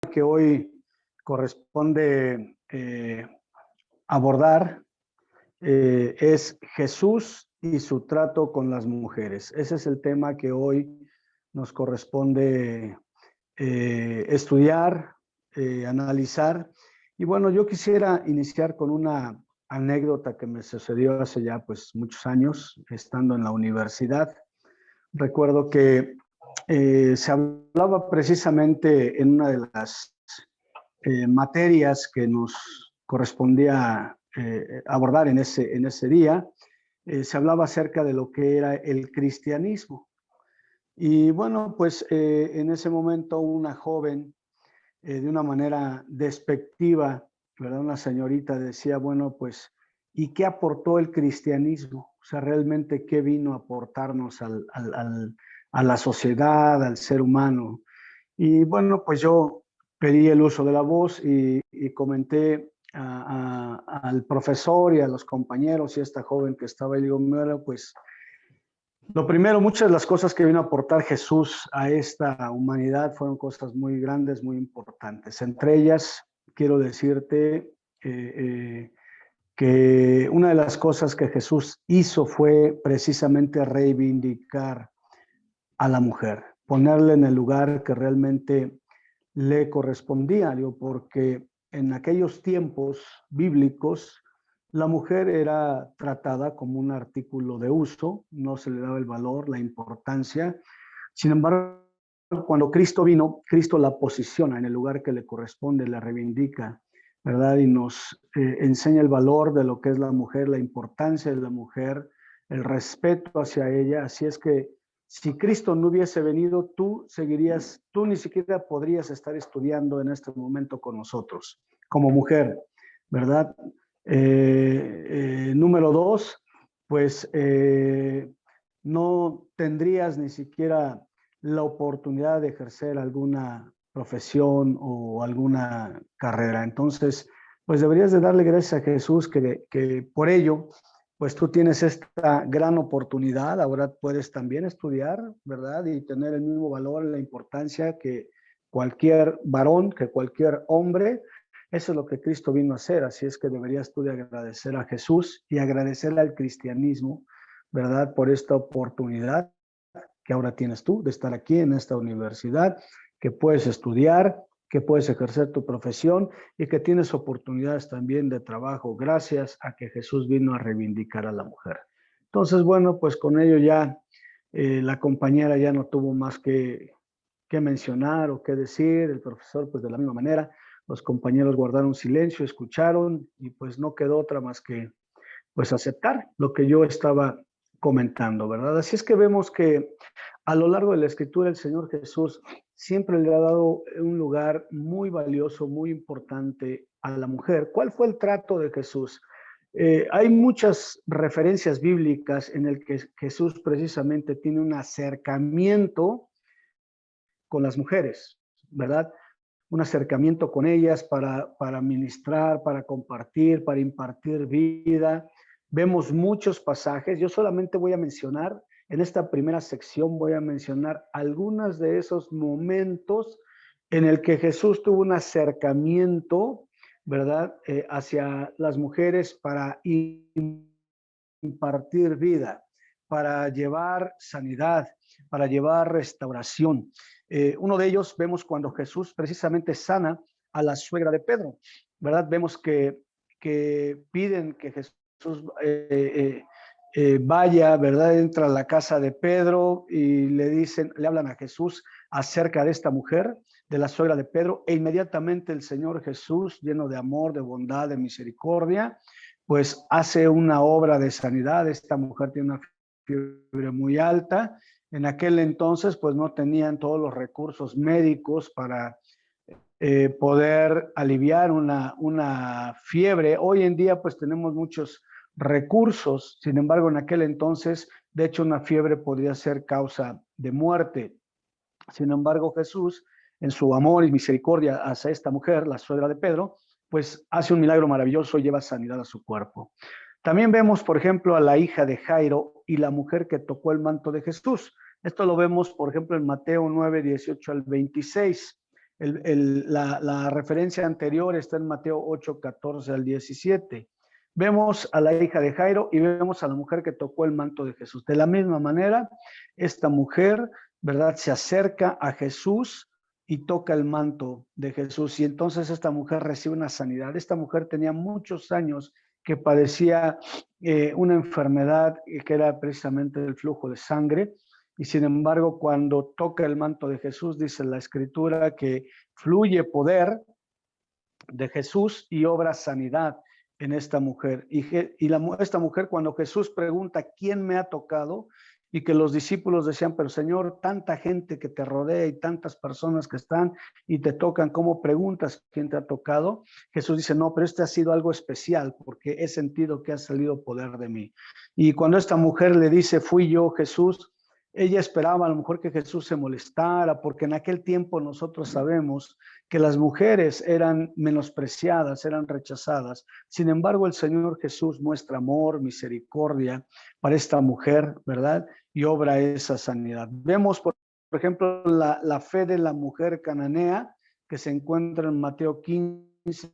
Que hoy corresponde abordar es Jesús y su trato con las mujeres. Ese es el tema que hoy nos corresponde estudiar, analizar. Y bueno, yo quisiera iniciar con una anécdota que me sucedió hace ya pues muchos años, estando en la universidad. Recuerdo que se hablaba precisamente en una de las materias que nos correspondía abordar en ese día. Se hablaba acerca de lo que era el cristianismo. Y bueno, pues en ese momento una joven, de una manera despectiva, ¿verdad? Una señorita decía, bueno, pues, ¿y qué aportó el cristianismo? O sea, realmente, ¿qué vino a aportarnos a la sociedad, al ser humano? Y bueno, pues yo pedí el uso de la voz y comenté al profesor y a los compañeros y a esta joven que estaba ahí, digo, mira, pues lo primero, muchas de las cosas que vino a aportar Jesús a esta humanidad fueron cosas muy grandes, muy importantes. Entre ellas, quiero decirte que una de las cosas que Jesús hizo fue precisamente reivindicar a la mujer, ponerle en el lugar que realmente le correspondía, digo, porque en aquellos tiempos bíblicos la mujer era tratada como un artículo de uso, no se le daba el valor, la importancia. Sin embargo, cuando Cristo vino, Cristo la posiciona en el lugar que le corresponde, la reivindica, ¿verdad? Y nos enseña el valor de lo que es la mujer, la importancia de la mujer, el respeto hacia ella. Así es que si Cristo no hubiese venido, tú ni siquiera podrías estar estudiando en este momento con nosotros, como mujer, ¿verdad? Número dos, pues no tendrías ni siquiera la oportunidad de ejercer alguna profesión o alguna carrera. Entonces, pues deberías de darle gracias a Jesús que por ello pues tú tienes esta gran oportunidad, ahora puedes también estudiar, ¿verdad? Y tener el mismo valor, la importancia que cualquier varón, que cualquier hombre. Eso es lo que Cristo vino a hacer, así es que deberías tú de agradecer a Jesús y agradecerle al cristianismo, ¿verdad? Por esta oportunidad que ahora tienes tú de estar aquí en esta universidad, que puedes estudiar, que puedes ejercer tu profesión y que tienes oportunidades también de trabajo gracias a que Jesús vino a reivindicar a la mujer. Entonces, bueno, pues con ello ya la compañera ya no tuvo más que mencionar o que decir, el profesor pues de la misma manera, los compañeros guardaron silencio, escucharon y pues no quedó otra más que pues aceptar lo que yo estaba comentando, ¿verdad? Así es que vemos que a lo largo de la escritura el Señor Jesús siempre le ha dado un lugar muy valioso, muy importante a la mujer. ¿Cuál fue el trato de Jesús? Hay muchas referencias bíblicas en el que Jesús precisamente tiene un acercamiento con las mujeres, ¿verdad? Un acercamiento con ellas para ministrar, para compartir, para impartir vida. Vemos muchos pasajes. Yo solamente voy a mencionar, en esta primera sección voy a mencionar algunos de esos momentos en el que Jesús tuvo un acercamiento, ¿verdad? Hacia las mujeres para impartir vida, para llevar sanidad, para llevar restauración. Uno de ellos vemos cuando Jesús precisamente sana a la suegra de Pedro, ¿verdad? Vemos que piden que Jesús vaya, ¿verdad? Entra a la casa de Pedro y le dicen, le hablan a Jesús acerca de esta mujer, de la suegra de Pedro, e inmediatamente el Señor Jesús, lleno de amor, de bondad, de misericordia, pues hace una obra de sanidad. Esta mujer tiene una fiebre muy alta. En aquel entonces, pues no tenían todos los recursos médicos para poder aliviar una fiebre. Hoy en día, pues tenemos muchos recursos. Sin embargo, en aquel entonces, de hecho, una fiebre podría ser causa de muerte. Sin embargo, Jesús, en su amor y misericordia hacia esta mujer, la suegra de Pedro, pues hace un milagro maravilloso y lleva sanidad a su cuerpo. También vemos, por ejemplo, a la hija de Jairo y la mujer que tocó el manto de Jesús. Esto lo vemos, por ejemplo, en Mateo 9, 18 al 26. La referencia anterior está en Mateo 8, 14 al 17. Vemos a la hija de Jairo y vemos a la mujer que tocó el manto de Jesús. De la misma manera, esta mujer, ¿verdad?, se acerca a Jesús y toca el manto de Jesús. Y entonces esta mujer recibe una sanidad. Esta mujer tenía muchos años que padecía una enfermedad que era precisamente el flujo de sangre. Y sin embargo, cuando toca el manto de Jesús, dice la Escritura que fluye poder de Jesús y obra sanidad en esta mujer. Esta mujer, cuando Jesús pregunta quién me ha tocado, y que los discípulos decían, pero Señor, tanta gente que te rodea y tantas personas que están y te tocan, ¿cómo preguntas quién te ha tocado? Jesús dice, no, pero este ha sido algo especial porque he sentido que ha salido poder de mí. Y cuando esta mujer le dice, fui yo, Jesús, ella esperaba a lo mejor que Jesús se molestara, porque en aquel tiempo nosotros sabemos que las mujeres eran menospreciadas, eran rechazadas. Sin embargo, el Señor Jesús muestra amor, misericordia para esta mujer, ¿verdad? Y obra esa sanidad. Vemos, por ejemplo, la fe de la mujer cananea que se encuentra en Mateo 15,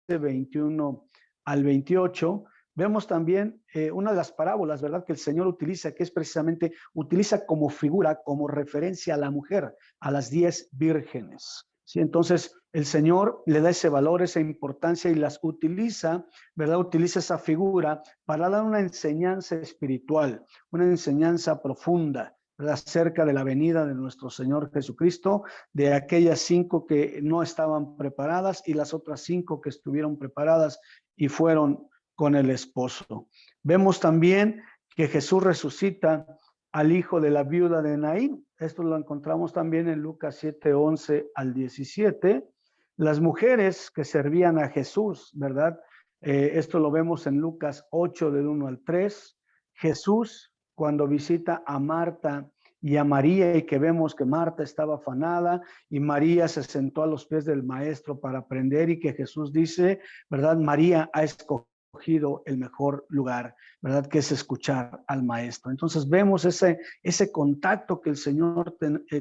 21 al 28. Vemos también una de las parábolas, ¿verdad?, que el Señor utiliza, que es precisamente, utiliza como figura, como referencia a la mujer, a las 10 vírgenes. ¿Sí? Entonces, el Señor le da ese valor, esa importancia y las utiliza, ¿verdad? Utiliza esa figura para dar una enseñanza espiritual, una enseñanza profunda, ¿verdad?, acerca de la venida de nuestro Señor Jesucristo, de aquellas 5 que no estaban preparadas y las otras 5 que estuvieron preparadas y fueron con el esposo. Vemos también que Jesús resucita al hijo de la viuda de Naín. Esto lo encontramos también en Lucas 7, 11 al 17. Las mujeres que servían a Jesús, ¿verdad? Esto lo vemos en Lucas 8, del 1 al 3. Jesús, cuando visita a Marta y a María, y que vemos que Marta estaba afanada y María se sentó a los pies del maestro para aprender, y que Jesús dice, ¿verdad?, María ha escogido el mejor lugar, ¿verdad?, que es escuchar al maestro. Entonces vemos ese contacto que el Señor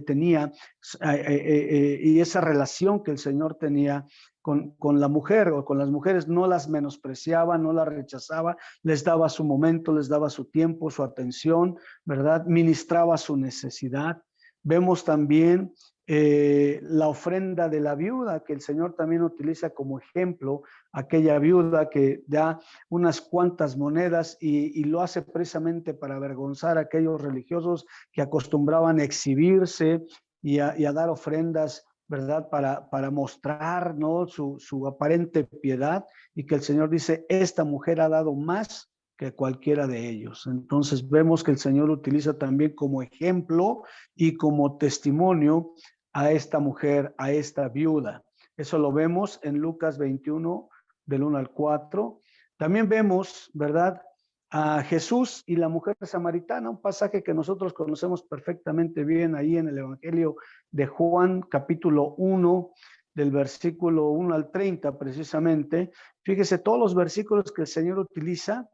tenía y esa relación que el Señor tenía con la mujer o con las mujeres. No las menospreciaba, no las rechazaba, les daba su momento, les daba su tiempo, su atención, ¿verdad? Ministraba su necesidad. Vemos también la ofrenda de la viuda, que el Señor también utiliza como ejemplo, aquella viuda que da unas cuantas monedas y lo hace precisamente para avergonzar a aquellos religiosos que acostumbraban a exhibirse y a dar ofrendas, ¿verdad?, para mostrar, ¿no?, su aparente piedad, y que el Señor dice, esta mujer ha dado más que cualquiera de ellos. Entonces vemos que el Señor utiliza también como ejemplo y como testimonio a esta mujer, a esta viuda. Eso lo vemos en Lucas 21, del 1 al 4. También vemos, ¿verdad?, a Jesús y la mujer samaritana, un pasaje que nosotros conocemos perfectamente bien ahí en el Evangelio de Juan, capítulo 1, del versículo 1 al 30 precisamente. Fíjese todos los versículos que el Señor utiliza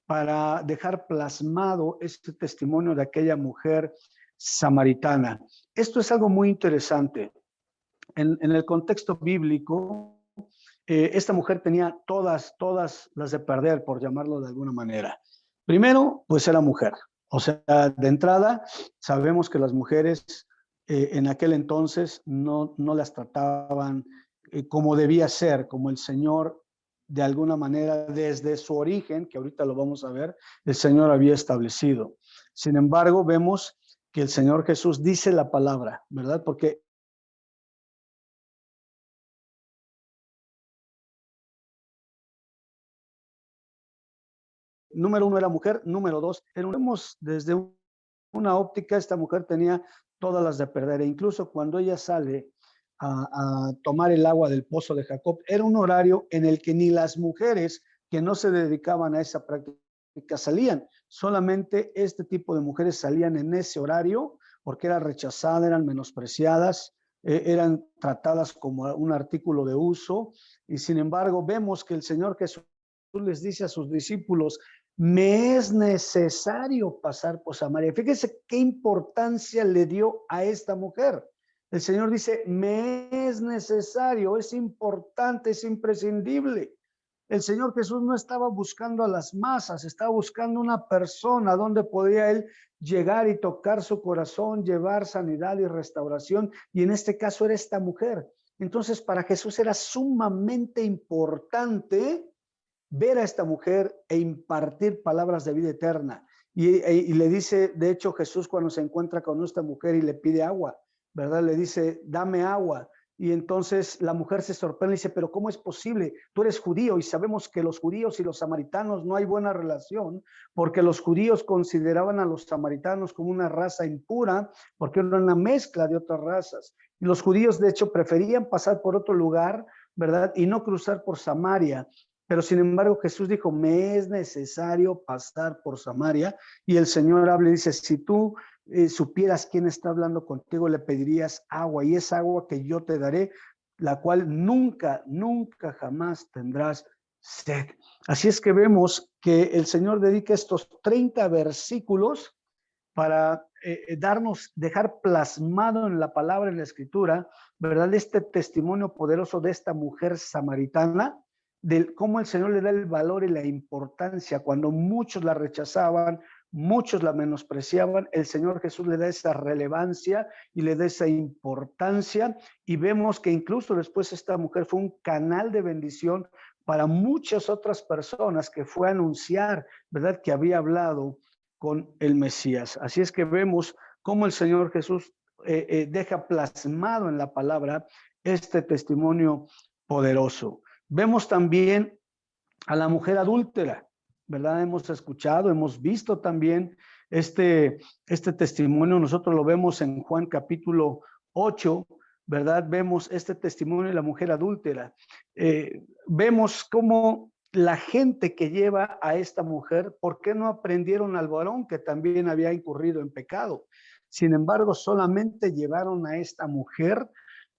para dejar plasmado este testimonio de aquella mujer samaritana. Esto es algo muy interesante. En el contexto bíblico, esta mujer tenía todas las de perder, por llamarlo de alguna manera. Primero, pues era mujer. O sea, de entrada, sabemos que las mujeres en aquel entonces no las trataban como debía ser, como el Señor, de alguna manera, desde su origen, que ahorita lo vamos a ver, el Señor había establecido. Sin embargo, vemos que el Señor Jesús dice la palabra, ¿verdad? Porque número uno era mujer, número dos, vemos desde una óptica, esta mujer tenía todas las de perder, e incluso cuando ella sale a tomar el agua del pozo de Jacob, era un horario en el que ni las mujeres que no se dedicaban a esa práctica salían, solamente este tipo de mujeres salían en ese horario porque eran rechazadas, eran menospreciadas, eran tratadas como un artículo de uso, y sin embargo vemos que el Señor Jesús les dice a sus discípulos, me es necesario pasar por Samaria. Fíjense qué importancia le dio a esta mujer. El Señor dice, me es necesario, es importante, es imprescindible. El Señor Jesús no estaba buscando a las masas, estaba buscando una persona donde podía Él llegar y tocar su corazón, llevar sanidad y restauración. Y en este caso era esta mujer. Entonces para Jesús era sumamente importante ver a esta mujer e impartir palabras de vida eterna. Y le dice, de hecho, Jesús cuando se encuentra con esta mujer y le pide agua, ¿verdad? Le dice, dame agua. Y entonces la mujer se sorprende y dice, pero ¿cómo es posible? Tú eres judío y sabemos que los judíos y los samaritanos no hay buena relación porque los judíos consideraban a los samaritanos como una raza impura porque era una mezcla de otras razas. Y los judíos, de hecho, preferían pasar por otro lugar, ¿verdad? Y no cruzar por Samaria. Pero sin embargo Jesús dijo, me es necesario pasar por Samaria. Y el Señor habla y dice, si tú supieras quién está hablando contigo, le pedirías agua. Y es agua que yo te daré, la cual nunca, nunca jamás tendrás sed. Así es que vemos que el Señor dedica estos 30 versículos para dejar plasmado en la palabra, en la escritura, ¿verdad? Este testimonio poderoso de esta mujer samaritana, de cómo el Señor le da el valor y la importancia cuando muchos la rechazaban, muchos la menospreciaban, el Señor Jesús le da esa relevancia y le da esa importancia, y vemos que incluso después esta mujer fue un canal de bendición para muchas otras personas que fue a anunciar, ¿verdad? Que había hablado con el Mesías. Así es que vemos cómo el Señor Jesús deja plasmado en la palabra este testimonio poderoso. Vemos también a la mujer adúltera, ¿verdad? Hemos escuchado, hemos visto también este testimonio. Nosotros lo vemos en Juan capítulo 8, ¿verdad? Vemos este testimonio de la mujer adúltera. Vemos cómo la gente que lleva a esta mujer, ¿por qué no aprendieron al varón que también había incurrido en pecado? Sin embargo, solamente llevaron a esta mujer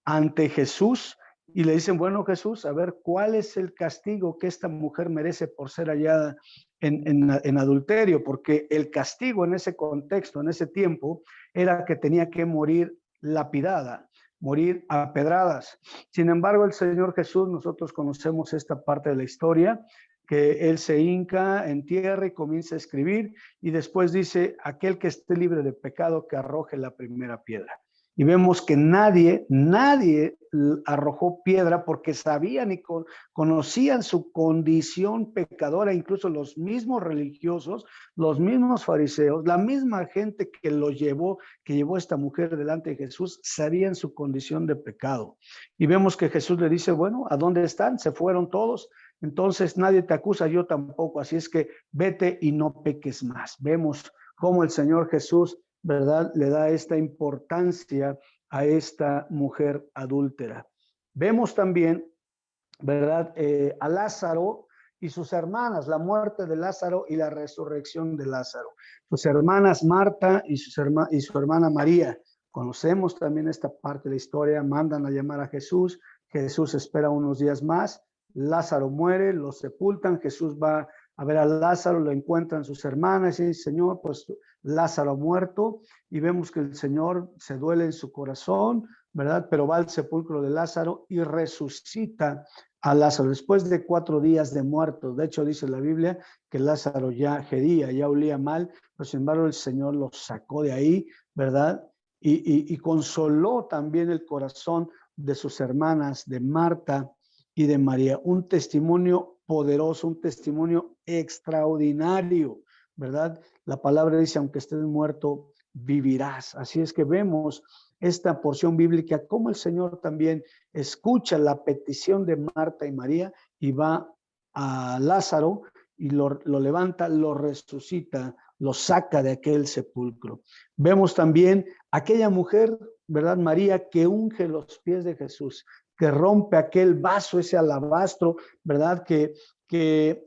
ante Jesús y le dicen, bueno, Jesús, a ver, ¿cuál es el castigo que esta mujer merece por ser hallada en adulterio? Porque el castigo en ese contexto, en ese tiempo, era que tenía que morir lapidada, morir a pedradas. Sin embargo, el Señor Jesús, nosotros conocemos esta parte de la historia, que Él se hinca en tierra y comienza a escribir, y después dice, aquel que esté libre de pecado, que arroje la primera piedra. Y vemos que nadie arrojó piedra porque sabían y conocían su condición pecadora, incluso los mismos religiosos, los mismos fariseos, la misma gente que llevó esta mujer delante de Jesús, sabían su condición de pecado. Y vemos que Jesús le dice, bueno, ¿a dónde están? Se fueron todos. Entonces nadie te acusa, yo tampoco. Así es que vete y no peques más. Vemos cómo el Señor Jesús, ¿verdad?, le da esta importancia a esta mujer adúltera. Vemos también, ¿verdad?, a Lázaro y sus hermanas, la muerte de Lázaro y la resurrección de Lázaro. Sus hermanas Marta y su hermana María. Conocemos también esta parte de la historia, mandan a llamar a Jesús, Jesús espera unos días más, Lázaro muere, lo sepultan, Jesús va a ver a Lázaro, lo encuentran sus hermanas y dice, Señor, pues Lázaro ha muerto, y vemos que el Señor se duele en su corazón, ¿verdad? Pero va al sepulcro de Lázaro y resucita a Lázaro después de 4 días de muerto. De hecho, dice la Biblia que Lázaro ya gedía, ya olía mal, pero sin embargo el Señor lo sacó de ahí, ¿verdad? Y consoló también el corazón de sus hermanas, de Marta y de María. Un testimonio poderoso, un testimonio extraordinario, ¿verdad? La palabra dice, aunque estés muerto, vivirás. Así es que vemos esta porción bíblica, como el Señor también escucha la petición de Marta y María y va a Lázaro y lo levanta, lo resucita, lo saca de aquel sepulcro. Vemos también aquella mujer, ¿verdad? María, que unge los pies de Jesús, que rompe aquel vaso, ese alabastro, ¿verdad? Que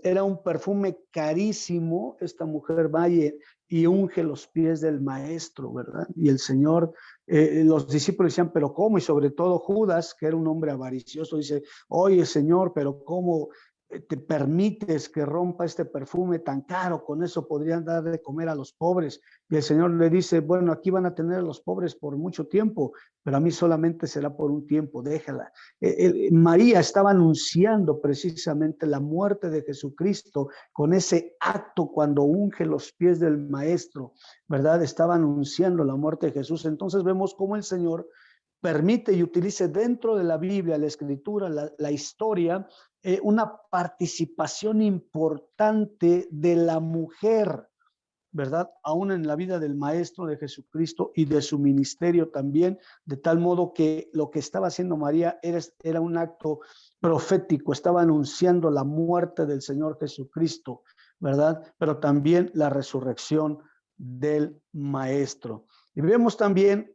era un perfume carísimo. Esta mujer va y unge los pies del maestro, ¿verdad? Y el Señor, los discípulos decían, pero ¿cómo? Y sobre todo Judas, que era un hombre avaricioso, dice, oye Señor, pero ¿cómo te permites que rompa este perfume tan caro, con eso podrían dar de comer a los pobres. Y el Señor le dice, bueno, aquí van a tener a los pobres por mucho tiempo, pero a mí solamente será por un tiempo, déjala. María estaba anunciando precisamente la muerte de Jesucristo con ese acto cuando unge los pies del Maestro, ¿verdad? Estaba anunciando la muerte de Jesús. Entonces vemos cómo el Señor permite y utilice dentro de la Biblia, la Escritura, la historia, una participación importante de la mujer, ¿verdad? Aún en la vida del Maestro de Jesucristo y de su ministerio también, de tal modo que lo que estaba haciendo María era un acto profético, estaba anunciando la muerte del Señor Jesucristo, ¿verdad? Pero también la resurrección del Maestro. Y vemos también,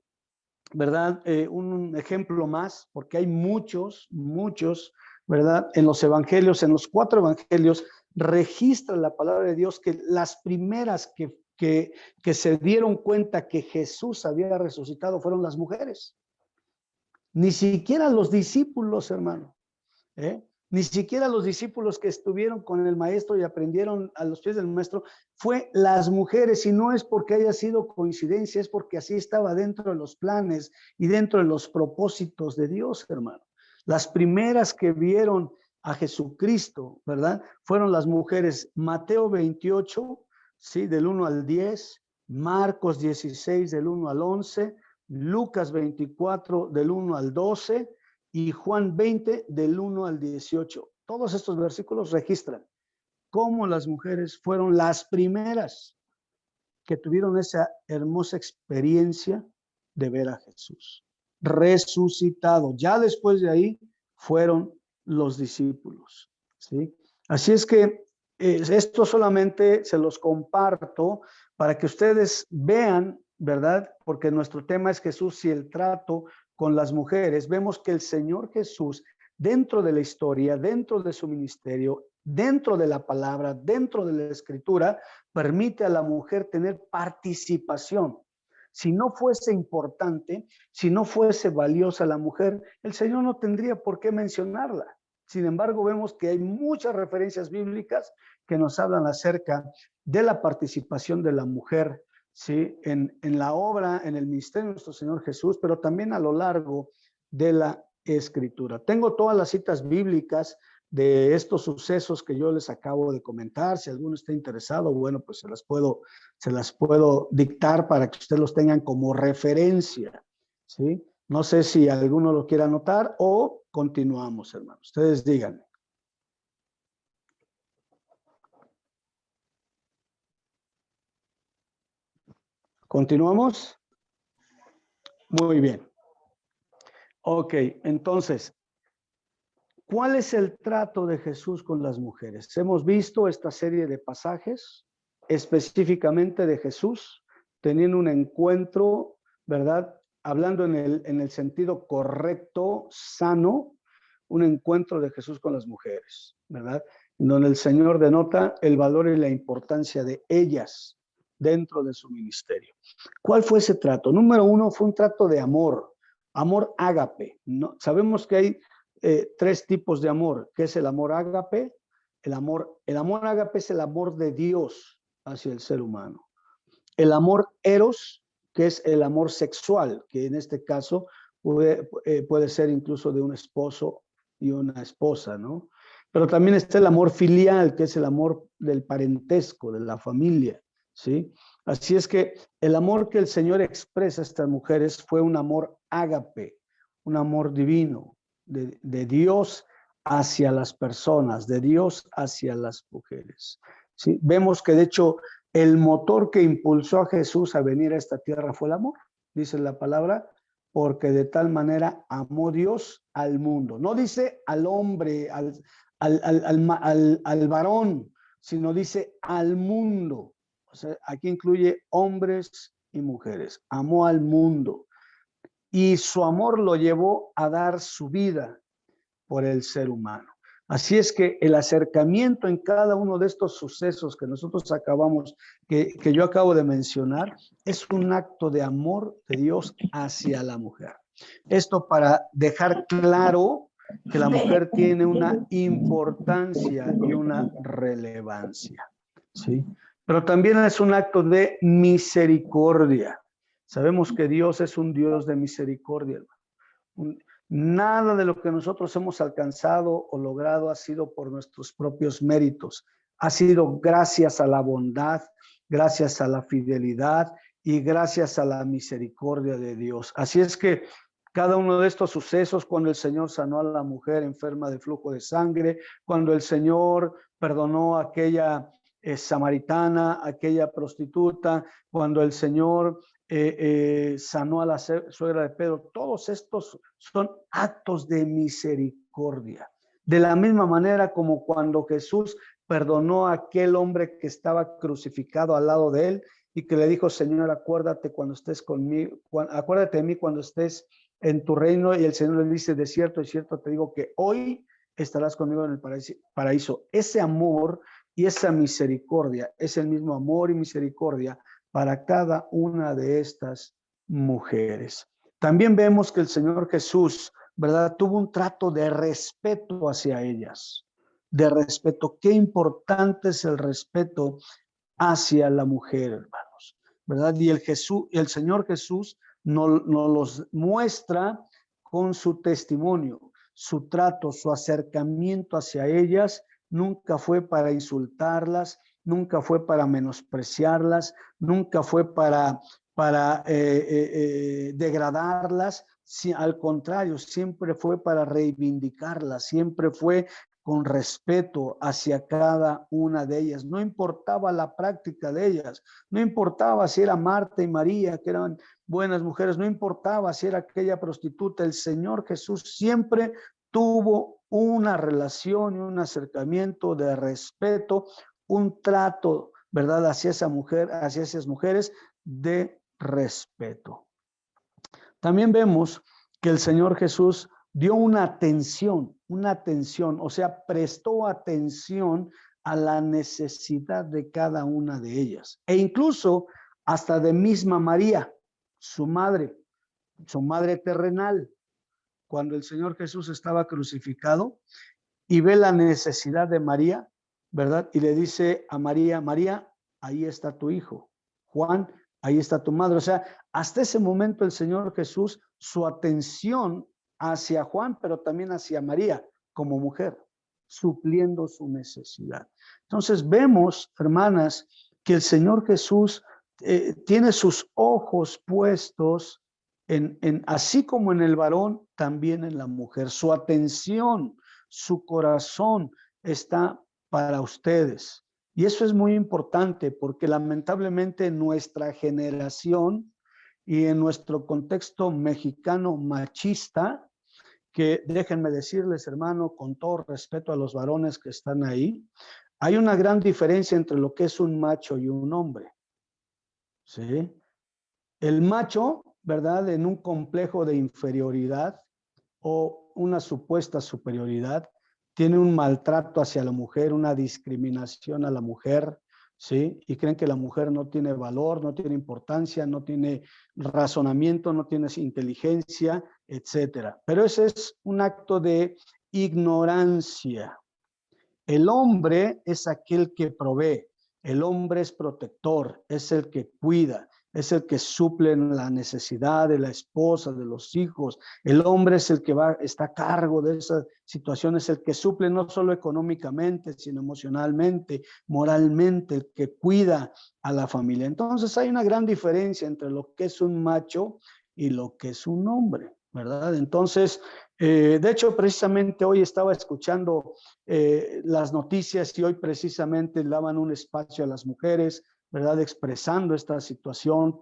¿verdad? Un ejemplo más, porque hay muchos, ¿verdad? En los evangelios, en los 4 evangelios, registra la palabra de Dios que las primeras que se dieron cuenta que Jesús había resucitado fueron las mujeres. Ni siquiera los discípulos, hermano. Ni siquiera los discípulos que estuvieron con el maestro y aprendieron a los pies del maestro, fue las mujeres, y no es porque haya sido coincidencia, es porque así estaba dentro de los planes y dentro de los propósitos de Dios, hermano. Las primeras que vieron a Jesucristo, ¿verdad? Fueron las mujeres. Mateo 28, ¿sí? Del 1 al 10, Marcos 16, del 1 al 11, Lucas 24, del 1 al 12, y Juan 20, del 1 al 18. Todos estos versículos registran cómo las mujeres fueron las primeras que tuvieron esa hermosa experiencia de ver a Jesús resucitado. Ya después de ahí fueron los discípulos, ¿sí? Así es que esto solamente se los comparto para que ustedes vean, ¿verdad? Porque nuestro tema es Jesús y el trato con las mujeres. Vemos que el Señor Jesús, dentro de la historia, dentro de su ministerio, dentro de la palabra, dentro de la escritura, permite a la mujer tener participación. Si no fuese importante, si no fuese valiosa la mujer, el Señor no tendría por qué mencionarla. Sin embargo, vemos que hay muchas referencias bíblicas que nos hablan acerca de la participación de la mujer, ¿sí? En la obra, en el ministerio de nuestro Señor Jesús, pero también a lo largo de la Escritura. Tengo todas las citas bíblicas de estos sucesos que yo les acabo de comentar. Si alguno está interesado, bueno, pues se las puedo dictar para que ustedes los tengan como referencia, ¿sí? No sé si alguno lo quiera anotar o continuamos, hermanos. Ustedes díganme. ¿Continuamos? Muy bien. Ok, entonces, ¿cuál es el trato de Jesús con las mujeres? Hemos visto esta serie de pasajes específicamente de Jesús teniendo un encuentro, ¿verdad? Hablando en el sentido correcto, sano, un encuentro de Jesús con las mujeres, ¿verdad? Donde el Señor denota el valor y la importancia de ellas dentro de su ministerio. ¿Cuál fue ese trato? Número 1 fue un trato de amor ágape, ¿no? Sabemos que hay 3 tipos de amor, que es el amor ágape. El amor ágape es el amor de Dios hacia el ser humano. El amor eros, que es el amor sexual, que en este caso puede ser incluso de un esposo y una esposa, ¿no? Pero también está el amor filial, que es el amor del parentesco, de la familia, ¿sí? Así es que el amor que el Señor expresa a estas mujeres fue un amor ágape, un amor divino, de Dios hacia las personas, de Dios hacia las mujeres. ¿Sí? Vemos que de hecho el motor que impulsó a Jesús a venir a esta tierra fue el amor, dice la palabra, porque de tal manera amó Dios al mundo. No dice al hombre, al varón, sino dice al mundo. O sea, aquí incluye hombres y mujeres. Amó al mundo. Y su amor lo llevó a dar su vida por el ser humano. Así es que el acercamiento en cada uno de estos sucesos que nosotros que yo acabo de mencionar, es un acto de amor de Dios hacia la mujer. Esto para dejar claro que la mujer tiene una importancia y una relevancia, ¿sí? Pero también es un acto de misericordia. Sabemos que Dios es un Dios de misericordia, hermano. Nada de lo que nosotros hemos alcanzado o logrado ha sido por nuestros propios méritos. Ha sido gracias a la bondad, gracias a la fidelidad y gracias a la misericordia de Dios. Así es que cada uno de estos sucesos, cuando el Señor sanó a la mujer enferma de flujo de sangre, cuando el Señor perdonó a aquella samaritana, aquella prostituta, cuando el Señor sanó a la suegra de Pedro, todos estos son actos de misericordia. De la misma manera como cuando Jesús perdonó a aquel hombre que estaba crucificado al lado de él y que le dijo, Señor, acuérdate cuando estés conmigo, acuérdate de mí cuando estés en tu reino, y el Señor le dice, de cierto te digo que hoy estarás conmigo en el paraíso. Ese amor y esa misericordia es el mismo amor y misericordia para cada una de estas mujeres. También vemos que el Señor Jesús, ¿verdad?, tuvo un trato de respeto hacia ellas, de respeto. Qué importante es el respeto hacia la mujer, hermanos, ¿verdad? Y el Señor Jesús nos los muestra con su testimonio, su trato, su acercamiento hacia ellas. Nunca fue para insultarlas, nunca fue para menospreciarlas, nunca fue para degradarlas. Sí, al contrario, siempre fue para reivindicarlas, siempre fue con respeto hacia cada una de ellas. No importaba la práctica de ellas, no importaba si era Marta y María, que eran buenas mujeres, no importaba si era aquella prostituta. El Señor Jesús siempre tuvo una relación y un acercamiento de respeto, un trato, ¿verdad?, hacia esa mujer, hacia esas mujeres de respeto. También vemos que el Señor Jesús dio una atención, o sea, prestó atención a la necesidad de cada una de ellas, e incluso hasta de misma María, su madre terrenal. Cuando el Señor Jesús estaba crucificado y ve la necesidad de María, ¿verdad? Y le dice a María, María, ahí está tu hijo. Juan, ahí está tu madre. O sea, hasta ese momento el Señor Jesús, su atención hacia Juan, pero también hacia María como mujer, supliendo su necesidad. Entonces vemos, hermanas, que el Señor Jesús tiene sus ojos puestos así como en el varón, también en la mujer. Su atención, su corazón está para ustedes. Y eso es muy importante porque lamentablemente en nuestra generación y en nuestro contexto mexicano machista, que déjenme decirles, hermano, con todo respeto a los varones que están ahí, hay una gran diferencia entre lo que es un macho y un hombre. ¿Sí? El macho, ¿verdad?, en un complejo de inferioridad o una supuesta superioridad, tiene un maltrato hacia la mujer, una discriminación a la mujer, ¿sí? Y creen que la mujer no tiene valor, no tiene importancia, no tiene razonamiento, no tiene inteligencia, etcétera. Pero ese es un acto de ignorancia. El hombre es aquel que provee, el hombre es protector, es el que cuida, es el que suple la necesidad de la esposa, de los hijos. El hombre es el que está a cargo de esa situación, es el que suple no solo económicamente, sino emocionalmente, moralmente, el que cuida a la familia. Entonces hay una gran diferencia entre lo que es un macho y lo que es un hombre, ¿verdad? Entonces, de hecho, precisamente hoy estaba escuchando las noticias y hoy precisamente daban un espacio a las mujeres, ¿verdad?, expresando esta situación,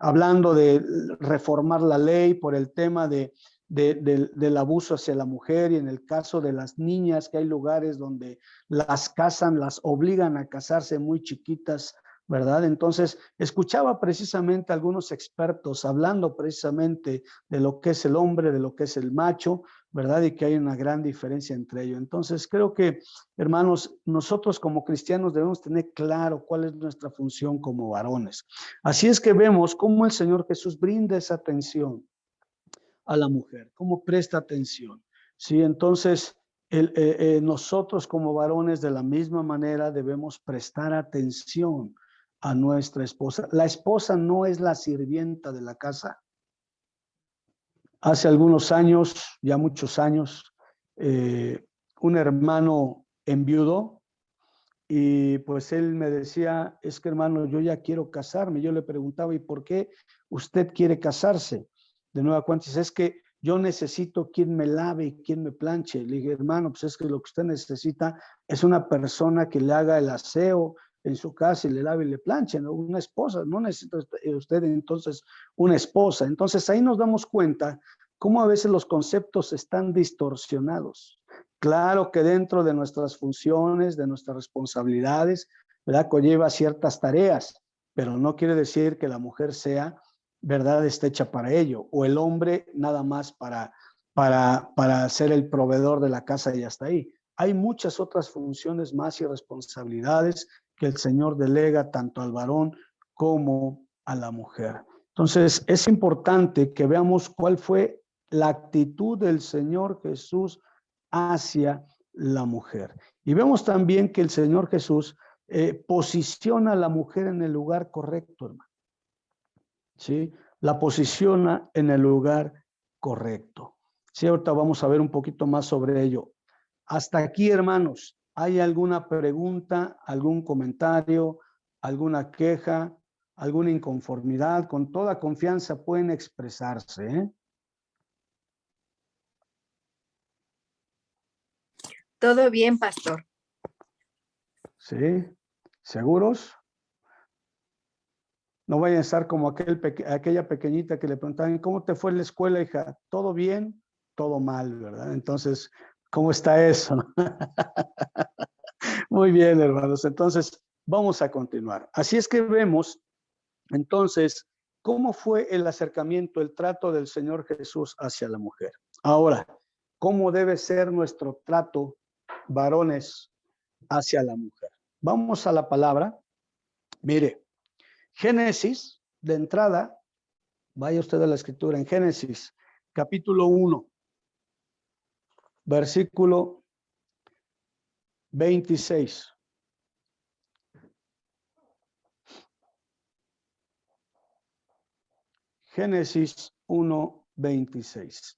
hablando de reformar la ley por el tema del abuso hacia la mujer, y en el caso de las niñas, que hay lugares donde las casan, las obligan a casarse muy chiquitas, ¿verdad? Entonces, escuchaba precisamente a algunos expertos hablando precisamente de lo que es el hombre, de lo que es el macho, ¿verdad? Y que hay una gran diferencia entre ellos. Entonces, creo que, hermanos, nosotros como cristianos debemos tener claro cuál es nuestra función como varones. Así es que vemos cómo el Señor Jesús brinda esa atención a la mujer, cómo presta atención. Sí, entonces nosotros como varones de la misma manera debemos prestar atención a nuestra esposa. La esposa no es la sirvienta de la casa. Hace algunos años, ya muchos años, un hermano enviudó y pues él me decía, es que hermano, yo ya quiero casarme. Yo le preguntaba, ¿y por qué usted quiere casarse? De nueva cuenta, dice, es que yo necesito quien me lave y quien me planche. Le dije, hermano, pues es que lo que usted necesita es una persona que le haga el aseo en su casa y le lave y le planche, ¿no? Una esposa, no necesita usted entonces una esposa. Entonces ahí nos damos cuenta cómo a veces los conceptos están distorsionados. Claro que dentro de nuestras funciones, de nuestras responsabilidades, ¿verdad? Conlleva ciertas tareas, pero no quiere decir que la mujer sea, ¿verdad?, esté hecha para ello, o el hombre nada más para ser el proveedor de la casa y hasta ahí. Hay muchas otras funciones más y responsabilidades que el Señor delega tanto al varón como a la mujer. Entonces, es importante que veamos cuál fue la actitud del Señor Jesús hacia la mujer. Y vemos también que el Señor Jesús posiciona a la mujer en el lugar correcto, hermano. ¿Sí? La posiciona en el lugar correcto. Sí, ahorita vamos a ver un poquito más sobre ello. Hasta aquí, hermanos, ¿hay alguna pregunta, algún comentario, alguna queja, alguna inconformidad? Con toda confianza pueden expresarse, ¿eh? Todo bien, pastor. ¿Sí? ¿Seguros? No vayan a estar como aquella pequeñita que le preguntaban, ¿cómo te fue en la escuela, hija? ¿Todo bien? Todo mal, ¿verdad? Entonces, ¿cómo está eso? Muy bien, hermanos. Entonces, vamos a continuar. Así es que vemos, entonces, cómo fue el acercamiento, el trato del Señor Jesús hacia la mujer. Ahora, ¿cómo debe ser nuestro trato, varones, hacia la mujer? Vamos a la palabra. Mire, Génesis, de entrada, vaya usted a la escritura en Génesis, capítulo 1, versículo 26. Génesis 1, 26.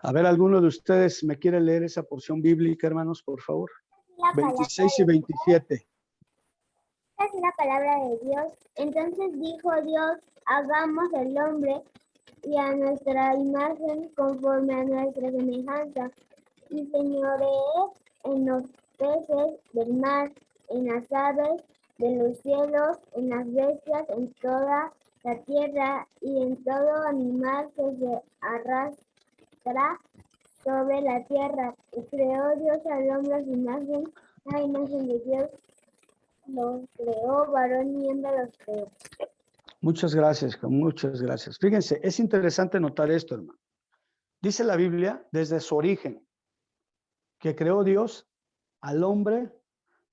A ver, ¿alguno de ustedes me quiere leer esa porción bíblica, hermanos, por favor? 26 y 27. Es la palabra de Dios. Entonces dijo Dios, hagamos el hombre y a nuestra imagen conforme a nuestra semejanza, y señoree en los peces del mar, en las aves de los cielos, en las bestias, en toda la tierra y en todo animal que se arrastra sobre la tierra. Y creó Dios al hombre a su imagen, la imagen de Dios los creó, varón y hembra los creó. Muchas gracias, muchas gracias. Fíjense, es interesante notar esto, hermano. Dice la Biblia, desde su origen, que creó Dios al hombre.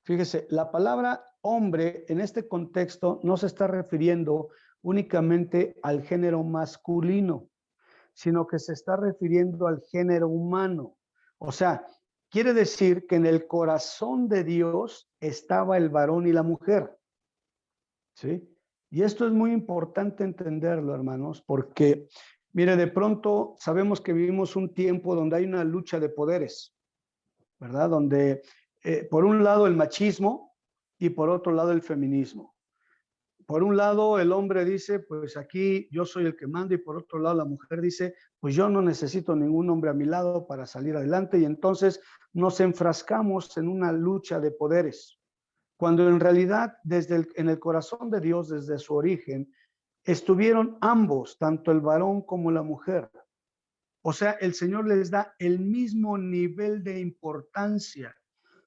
Fíjese, la palabra hombre en este contexto no se está refiriendo únicamente al género masculino, sino que se está refiriendo al género humano. O sea, quiere decir que en el corazón de Dios estaba el varón y la mujer. ¿Sí? Y esto es muy importante entenderlo, hermanos, porque, mire, de pronto sabemos que vivimos un tiempo donde hay una lucha de poderes, ¿verdad? Donde por un lado el machismo y por otro lado el feminismo. Por un lado el hombre dice, pues aquí yo soy el que manda, y por otro lado la mujer dice, pues yo no necesito ningún hombre a mi lado para salir adelante, y entonces nos enfrascamos en una lucha de poderes, cuando en realidad en el corazón de Dios, desde su origen, estuvieron ambos, tanto el varón como la mujer. O sea, el Señor les da el mismo nivel de importancia,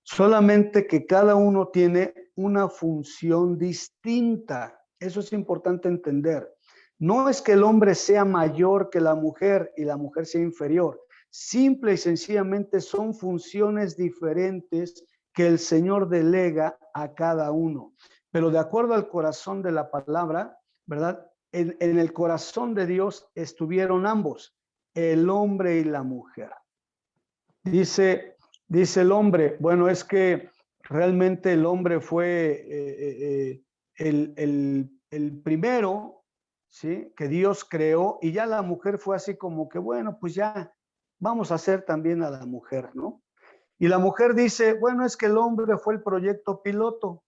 solamente que cada uno tiene una función distinta. Eso es importante entender. No es que el hombre sea mayor que la mujer y la mujer sea inferior. Simple y sencillamente son funciones diferentes que el Señor delega a cada uno. Pero de acuerdo al corazón de la palabra, ¿verdad? en el corazón de Dios estuvieron ambos, el hombre y la mujer. Dice el hombre, bueno, es que realmente el hombre fue el primero, ¿sí? Que Dios creó, y ya la mujer fue así como que, bueno, pues ya vamos a hacer también a la mujer, ¿no? Y la mujer dice, bueno, es que el hombre fue el proyecto piloto,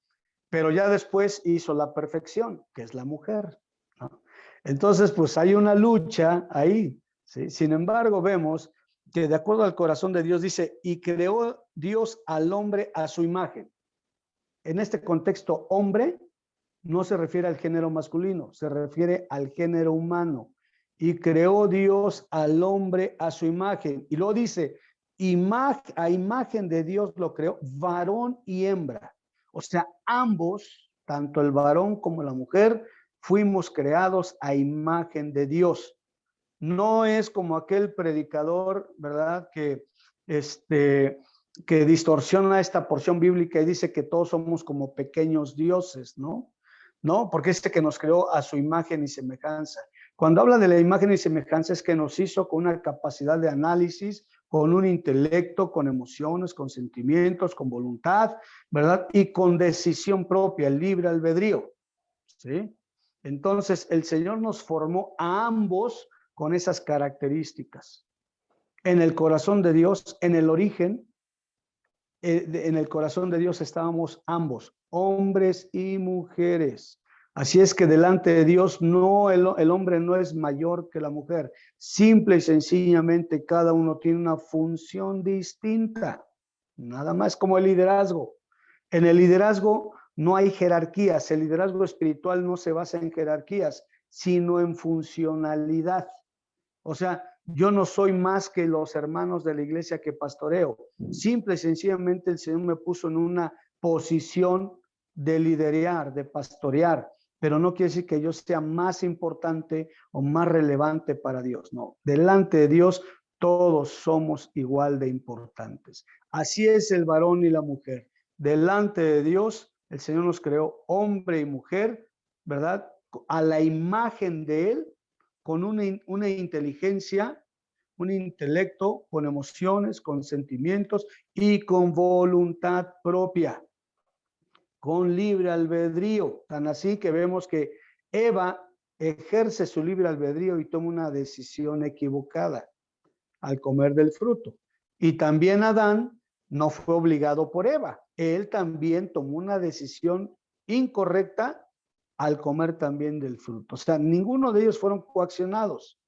pero ya después hizo la perfección, que es la mujer, ¿no? Entonces, pues hay una lucha ahí, ¿sí? Sin embargo, vemos que de acuerdo al corazón de Dios dice, y creó Dios al hombre a su imagen. En este contexto, hombre no se refiere al género masculino, se refiere al género humano. Y creó Dios al hombre a su imagen. Y luego dice, a imagen de Dios lo creó, varón y hembra. O sea, ambos, tanto el varón como la mujer, fuimos creados a imagen de Dios. No es como aquel predicador, ¿verdad? Que distorsiona esta porción bíblica y dice que todos somos como pequeños dioses, ¿no? No, porque es que nos creó a su imagen y semejanza. Cuando habla de la imagen y semejanza es que nos hizo con una capacidad de análisis, con un intelecto, con emociones, con sentimientos, con voluntad, ¿verdad? Y con decisión propia, el libre albedrío, ¿sí? Entonces, el Señor nos formó a ambos con esas características. En el corazón de Dios, en el origen, en el corazón de Dios estábamos ambos, hombres y mujeres. Así es que delante de Dios no, el hombre no es mayor que la mujer. Simple y sencillamente cada uno tiene una función distinta. Nada más como el liderazgo. En el liderazgo no hay jerarquías. El liderazgo espiritual no se basa en jerarquías, sino en funcionalidad. O sea, yo no soy más que los hermanos de la iglesia que pastoreo. Simple y sencillamente el Señor me puso en una posición de liderear, de pastorear, pero no quiere decir que yo sea más importante o más relevante para Dios. No, delante de Dios todos somos igual de importantes. Así es el varón y la mujer. Delante de Dios, el Señor nos creó hombre y mujer, ¿verdad? A la imagen de Él, con una inteligencia, un intelecto, con emociones, con sentimientos y con voluntad propia, con libre albedrío. Tan así que vemos que Eva ejerce su libre albedrío y toma una decisión equivocada al comer del fruto. Y también Adán no fue obligado por Eva. Él también tomó una decisión incorrecta al comer también del fruto. O sea, ninguno de ellos fueron coaccionados.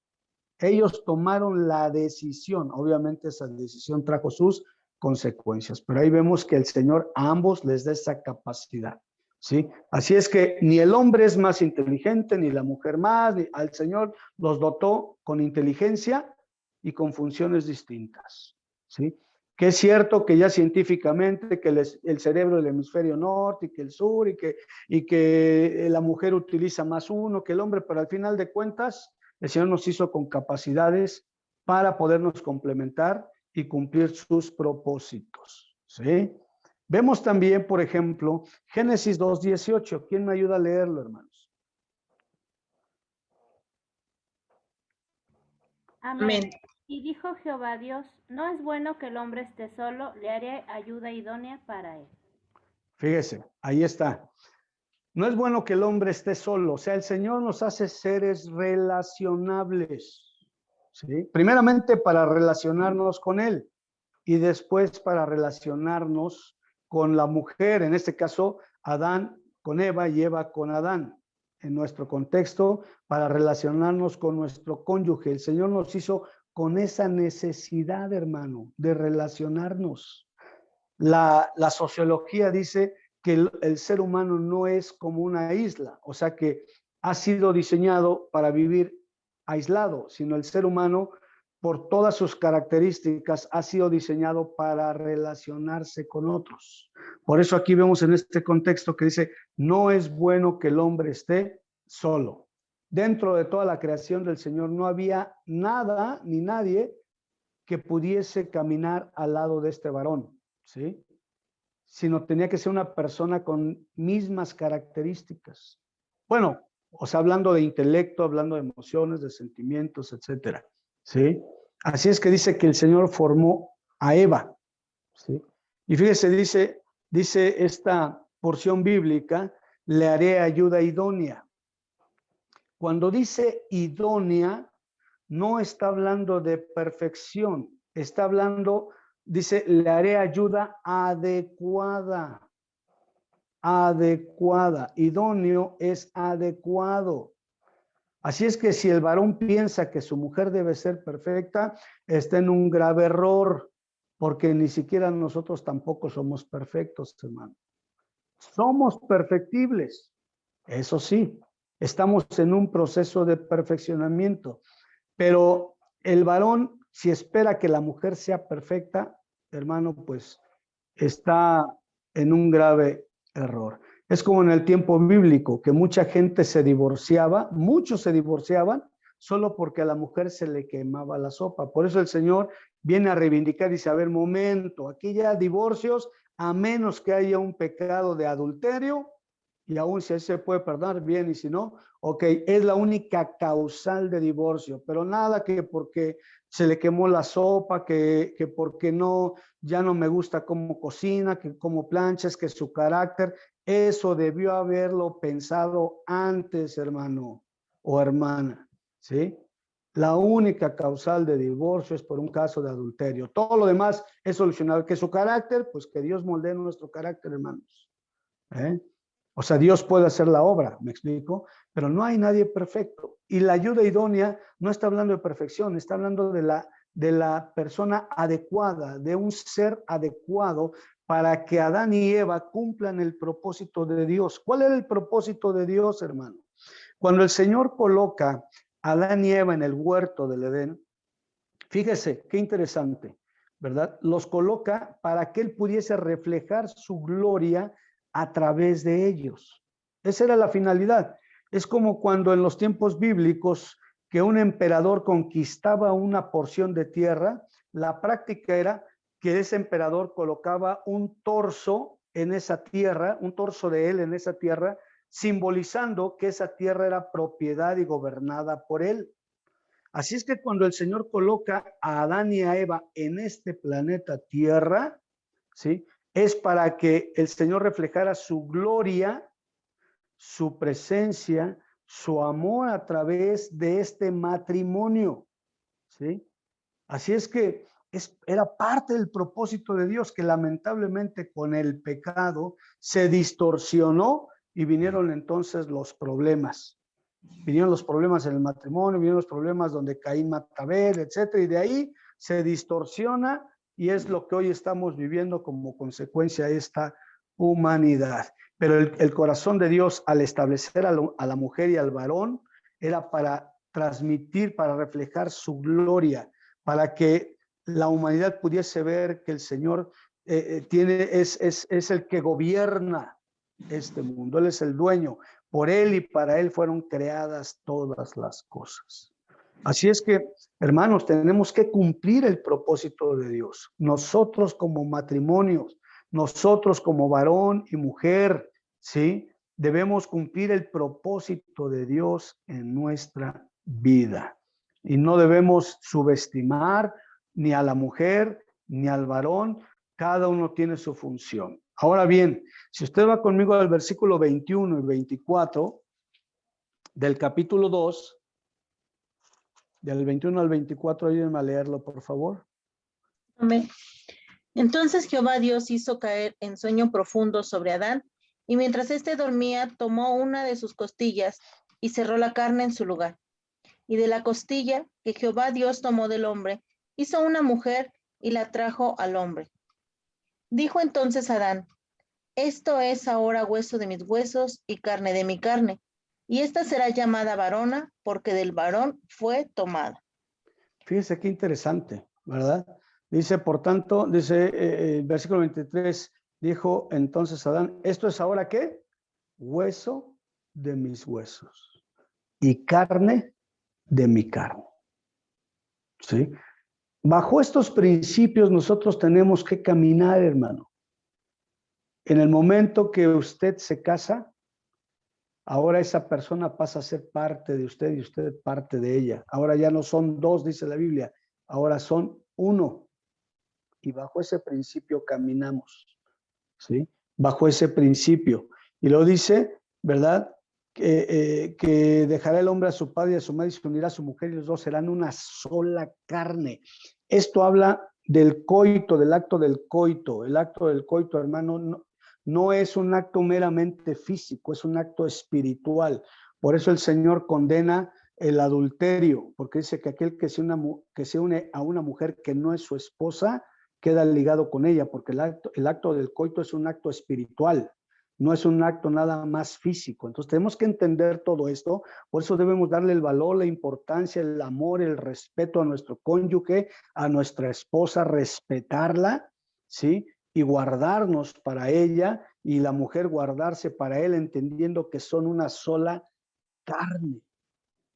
Ellos tomaron la decisión. Obviamente esa decisión trajo sus consecuencias, pero ahí vemos que el Señor a ambos les da esa capacidad, ¿sí? Así es que ni el hombre es más inteligente, ni la mujer más, al Señor los dotó con inteligencia y con funciones distintas, ¿sí? Que es cierto que ya científicamente que el cerebro del hemisferio norte y que el sur y que la mujer utiliza más uno que el hombre, pero al final de cuentas el Señor nos hizo con capacidades para podernos complementar y cumplir sus propósitos, ¿sí? Vemos también, por ejemplo, Génesis 2:18. ¿Quién me ayuda a leerlo, hermanos? Amén. Y dijo Jehová Dios, no es bueno que el hombre esté solo, le haré ayuda idónea para él. Fíjese, ahí está. No es bueno que el hombre esté solo, o sea, el Señor nos hace seres relacionables, ¿sí? Primeramente para relacionarnos con Él y después para relacionarnos con la mujer, en este caso Adán con Eva y Eva con Adán. En nuestro contexto, para relacionarnos con nuestro cónyuge. El Señor nos hizo con esa necesidad, hermano, de relacionarnos. La sociología dice que el ser humano no es como una isla, o sea que ha sido diseñado para vivir aislado, sino el ser humano, por todas sus características, ha sido diseñado para relacionarse con otros. Por eso aquí vemos en este contexto que dice, no es bueno que el hombre esté solo. Dentro de toda la creación del Señor no había nada ni nadie que pudiese caminar al lado de este varón, ¿sí? Sino tenía que ser una persona con mismas características. Bueno, O sea, hablando de intelecto, hablando de emociones, de sentimientos, etcétera, ¿sí? Así es que dice que el Señor formó a Eva, ¿sí? Y fíjese, dice esta porción bíblica, le haré ayuda idónea. Cuando dice idónea, no está hablando de perfección, está hablando, dice, le haré ayuda adecuada. Adecuada. Idóneo es adecuado. Así es que si el varón piensa que su mujer debe ser perfecta, está en un grave error, porque ni siquiera nosotros tampoco somos perfectos, hermano. Somos perfectibles, eso sí, estamos en un proceso de perfeccionamiento, pero el varón, si espera que la mujer sea perfecta, hermano, pues está en un grave error. Es como en el tiempo bíblico, que mucha gente se divorciaba, muchos se divorciaban solo porque a la mujer se le quemaba la sopa. Por eso el Señor viene a reivindicar y dice, a ver, momento, aquí ya divorcios, a menos que haya un pecado de adulterio, y aún si se puede perdonar, bien, y si no, ok, es la única causal de divorcio, pero nada que porque se le quemó la sopa, que porque no, ya no me gusta cómo cocina, que cómo planchas, que su carácter, eso debió haberlo pensado antes, hermano o hermana, ¿sí? La única causal de divorcio es por un caso de adulterio. Todo lo demás es solucionable. Que su carácter, pues que Dios moldee nuestro carácter, hermanos. ¿Eh? O sea, Dios puede hacer la obra, ¿me explico? Pero no hay nadie perfecto. Y la ayuda idónea no está hablando de perfección, está hablando de la persona adecuada, de un ser adecuado para que Adán y Eva cumplan el propósito de Dios. ¿Cuál era el propósito de Dios, hermano? Cuando el Señor coloca a Adán y Eva en el huerto del Edén, fíjese, qué interesante, ¿verdad? Los coloca para que Él pudiese reflejar su gloria a través de ellos. Esa era la finalidad. Es como cuando en los tiempos bíblicos que un emperador conquistaba una porción de tierra, la práctica era que ese emperador colocaba un torso en esa tierra, un torso de él en esa tierra, simbolizando que esa tierra era propiedad y gobernada por él. Así es que cuando el Señor coloca a Adán y a Eva en este planeta Tierra, ¿sí? Es para que el Señor reflejara su gloria, su presencia, su amor a través de este matrimonio, ¿sí? Así es que era parte del propósito de Dios, que lamentablemente con el pecado se distorsionó y vinieron entonces los problemas. Vinieron los problemas en el matrimonio, vinieron los problemas donde Caín mata a Abel, etcétera, y de ahí se distorsiona y es lo que hoy estamos viviendo como consecuencia de esta humanidad. Pero el corazón de Dios al establecer a la mujer y al varón era para transmitir, para reflejar su gloria, para que la humanidad pudiese ver que el Señor es el que gobierna este mundo, Él es el dueño. Por Él y para Él fueron creadas todas las cosas. Así es que, hermanos, tenemos que cumplir el propósito de Dios. Nosotros como matrimonios, nosotros como varón y mujer, ¿sí? Debemos cumplir el propósito de Dios en nuestra vida. Y no debemos subestimar ni a la mujer ni al varón. Cada uno tiene su función. Ahora bien, si usted va conmigo al versículo 21 y 24 del capítulo 2, del 21 al 24, ayúdenme a leerlo, por favor. Amén. Entonces Jehová Dios hizo caer en sueño profundo sobre Adán, y mientras éste dormía, tomó una de sus costillas y cerró la carne en su lugar. Y de la costilla que Jehová Dios tomó del hombre, hizo una mujer y la trajo al hombre. Dijo entonces Adán: esto es ahora hueso de mis huesos y carne de mi carne, y esta será llamada varona, porque del varón fue tomada. Fíjese qué interesante, ¿verdad? Dice, por tanto, dice el versículo 23, dijo entonces Adán, ¿esto es ahora qué? Hueso de mis huesos y carne de mi carne. ¿Sí? Bajo estos principios nosotros tenemos que caminar, hermano. En el momento que usted se casa, Ahora esa persona pasa a ser parte de usted y usted parte de ella. Ahora ya no son dos, dice la Biblia, ahora son uno. Y bajo ese principio caminamos, ¿sí? Bajo ese principio. Y lo dice, ¿verdad? Que dejará el hombre a su padre y a su madre y se unirá a su mujer y los dos serán una sola carne. Esto habla del coito, del acto del coito. El acto del coito, hermano, no es un acto meramente físico, es un acto espiritual. Por eso el Señor condena el adulterio, porque dice que aquel que se une a una mujer que no es su esposa, queda ligado con ella, porque el acto del coito es un acto espiritual, no es un acto nada más físico. Entonces tenemos que entender todo esto, por eso debemos darle el valor, la importancia, el amor, el respeto a nuestro cónyuge, a nuestra esposa, respetarla, ¿sí? Y guardarnos para ella y la mujer guardarse para él, entendiendo que son una sola carne,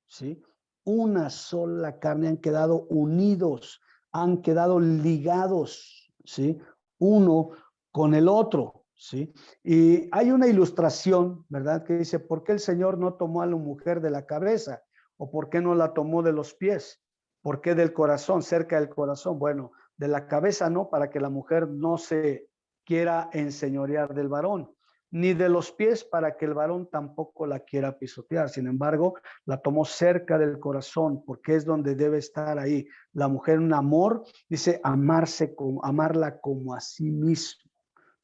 ¿sí? Una sola carne, han quedado unidos, han quedado ligados, ¿sí? Uno con el otro, ¿sí? Y hay una ilustración, ¿verdad? Que dice, ¿por qué el Señor no tomó a la mujer de la cabeza? ¿O por qué no la tomó de los pies? ¿Por qué del corazón, cerca del corazón? Bueno, de la cabeza no, para que la mujer no se quiera enseñorear del varón, ni de los pies para que el varón tampoco la quiera pisotear. Sin embargo, la tomó cerca del corazón, porque es donde debe estar ahí. La mujer, un amor, dice amarla como a sí mismo,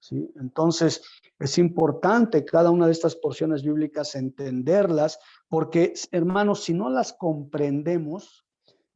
¿sí? Entonces, es importante cada una de estas porciones bíblicas entenderlas, porque, hermanos, si no las comprendemos,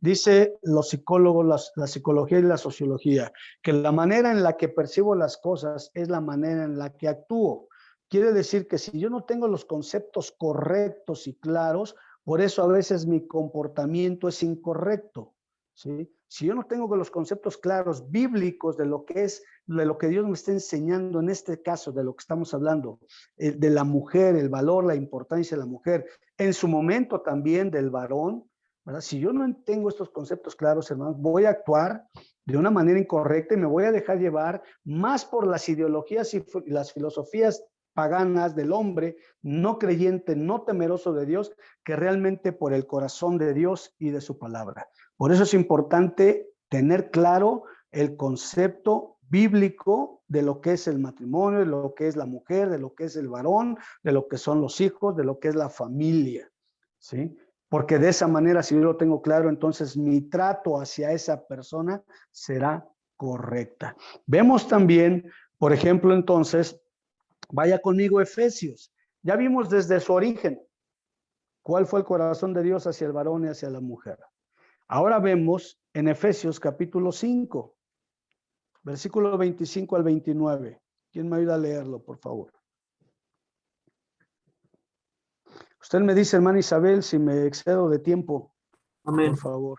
dice los psicólogos, la psicología y la sociología, que la manera en la que percibo las cosas es la manera en la que actúo. Quiere decir que si yo no tengo los conceptos correctos y claros, por eso a veces mi comportamiento es incorrecto, ¿sí? Si yo no tengo los conceptos claros bíblicos de lo que es, de lo que Dios me está enseñando en este caso, de lo que estamos hablando, de la mujer, el valor, la importancia de la mujer, en su momento también del varón, ¿verdad? Si yo no tengo estos conceptos claros, hermanos, voy a actuar de una manera incorrecta y me voy a dejar llevar más por las ideologías y las filosofías paganas del hombre, no creyente, no temeroso de Dios, que realmente por el corazón de Dios y de su palabra. Por eso es importante tener claro el concepto bíblico de lo que es el matrimonio, de lo que es la mujer, de lo que es el varón, de lo que son los hijos, de lo que es la familia, ¿sí? Porque de esa manera, si yo lo tengo claro, entonces mi trato hacia esa persona será correcta. Vemos también, por ejemplo, entonces, vaya conmigo Efesios. Ya vimos desde su origen cuál fue el corazón de Dios hacia el varón y hacia la mujer. Ahora vemos en Efesios capítulo 5, versículo 25 al 29. ¿Quién me ayuda a leerlo, por favor? Usted me dice, hermana Isabel, si me excedo de tiempo. Amén. Por favor.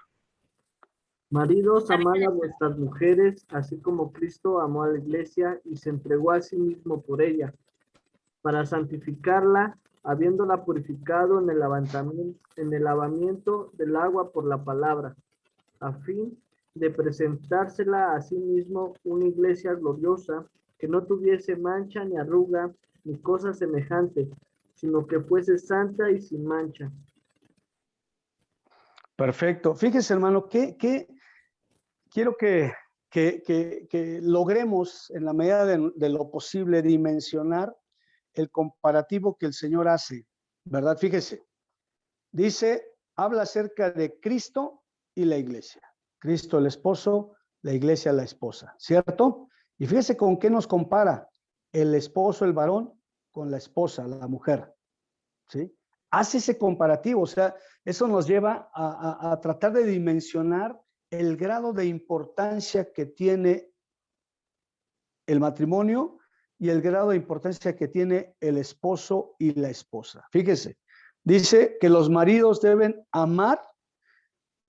Maridos, amad a vuestras mujeres, así como Cristo amó a la iglesia y se entregó a sí mismo por ella, para santificarla, habiéndola purificado en el lavamiento del agua por la palabra, a fin de presentársela a sí mismo una iglesia gloriosa, que no tuviese mancha ni arruga ni cosa semejante, sino que fuese santa y sin mancha. Perfecto. Fíjese, hermano, que quiero que logremos en la medida de lo posible dimensionar el comparativo que el Señor hace, ¿verdad? Fíjese, dice, habla acerca de Cristo y la iglesia. Cristo el esposo, la iglesia la esposa, ¿cierto? Y fíjese con qué nos compara el esposo, el varón, con la esposa, la mujer, ¿sí? Hace ese comparativo, o sea, eso nos lleva a tratar de dimensionar el grado de importancia que tiene el matrimonio y el grado de importancia que tiene el esposo y la esposa. Fíjese, dice que los maridos deben amar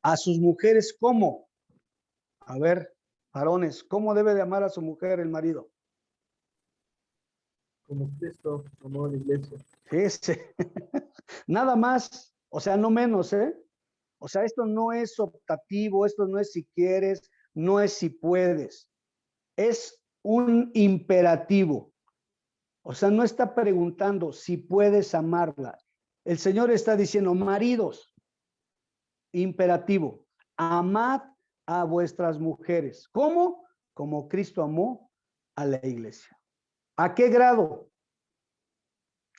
a sus mujeres como, a ver, varones, ¿cómo debe de amar a su mujer el marido? Como Cristo amó a la iglesia. Fíjese, nada más, o sea, no menos, ¿eh? O sea, esto no es optativo, esto no es si quieres, no es si puedes, es un imperativo. O sea, no está preguntando si puedes amarla. El Señor está diciendo, maridos, imperativo, amad a vuestras mujeres. ¿Cómo? Como Cristo amó a la iglesia. ¿A qué grado?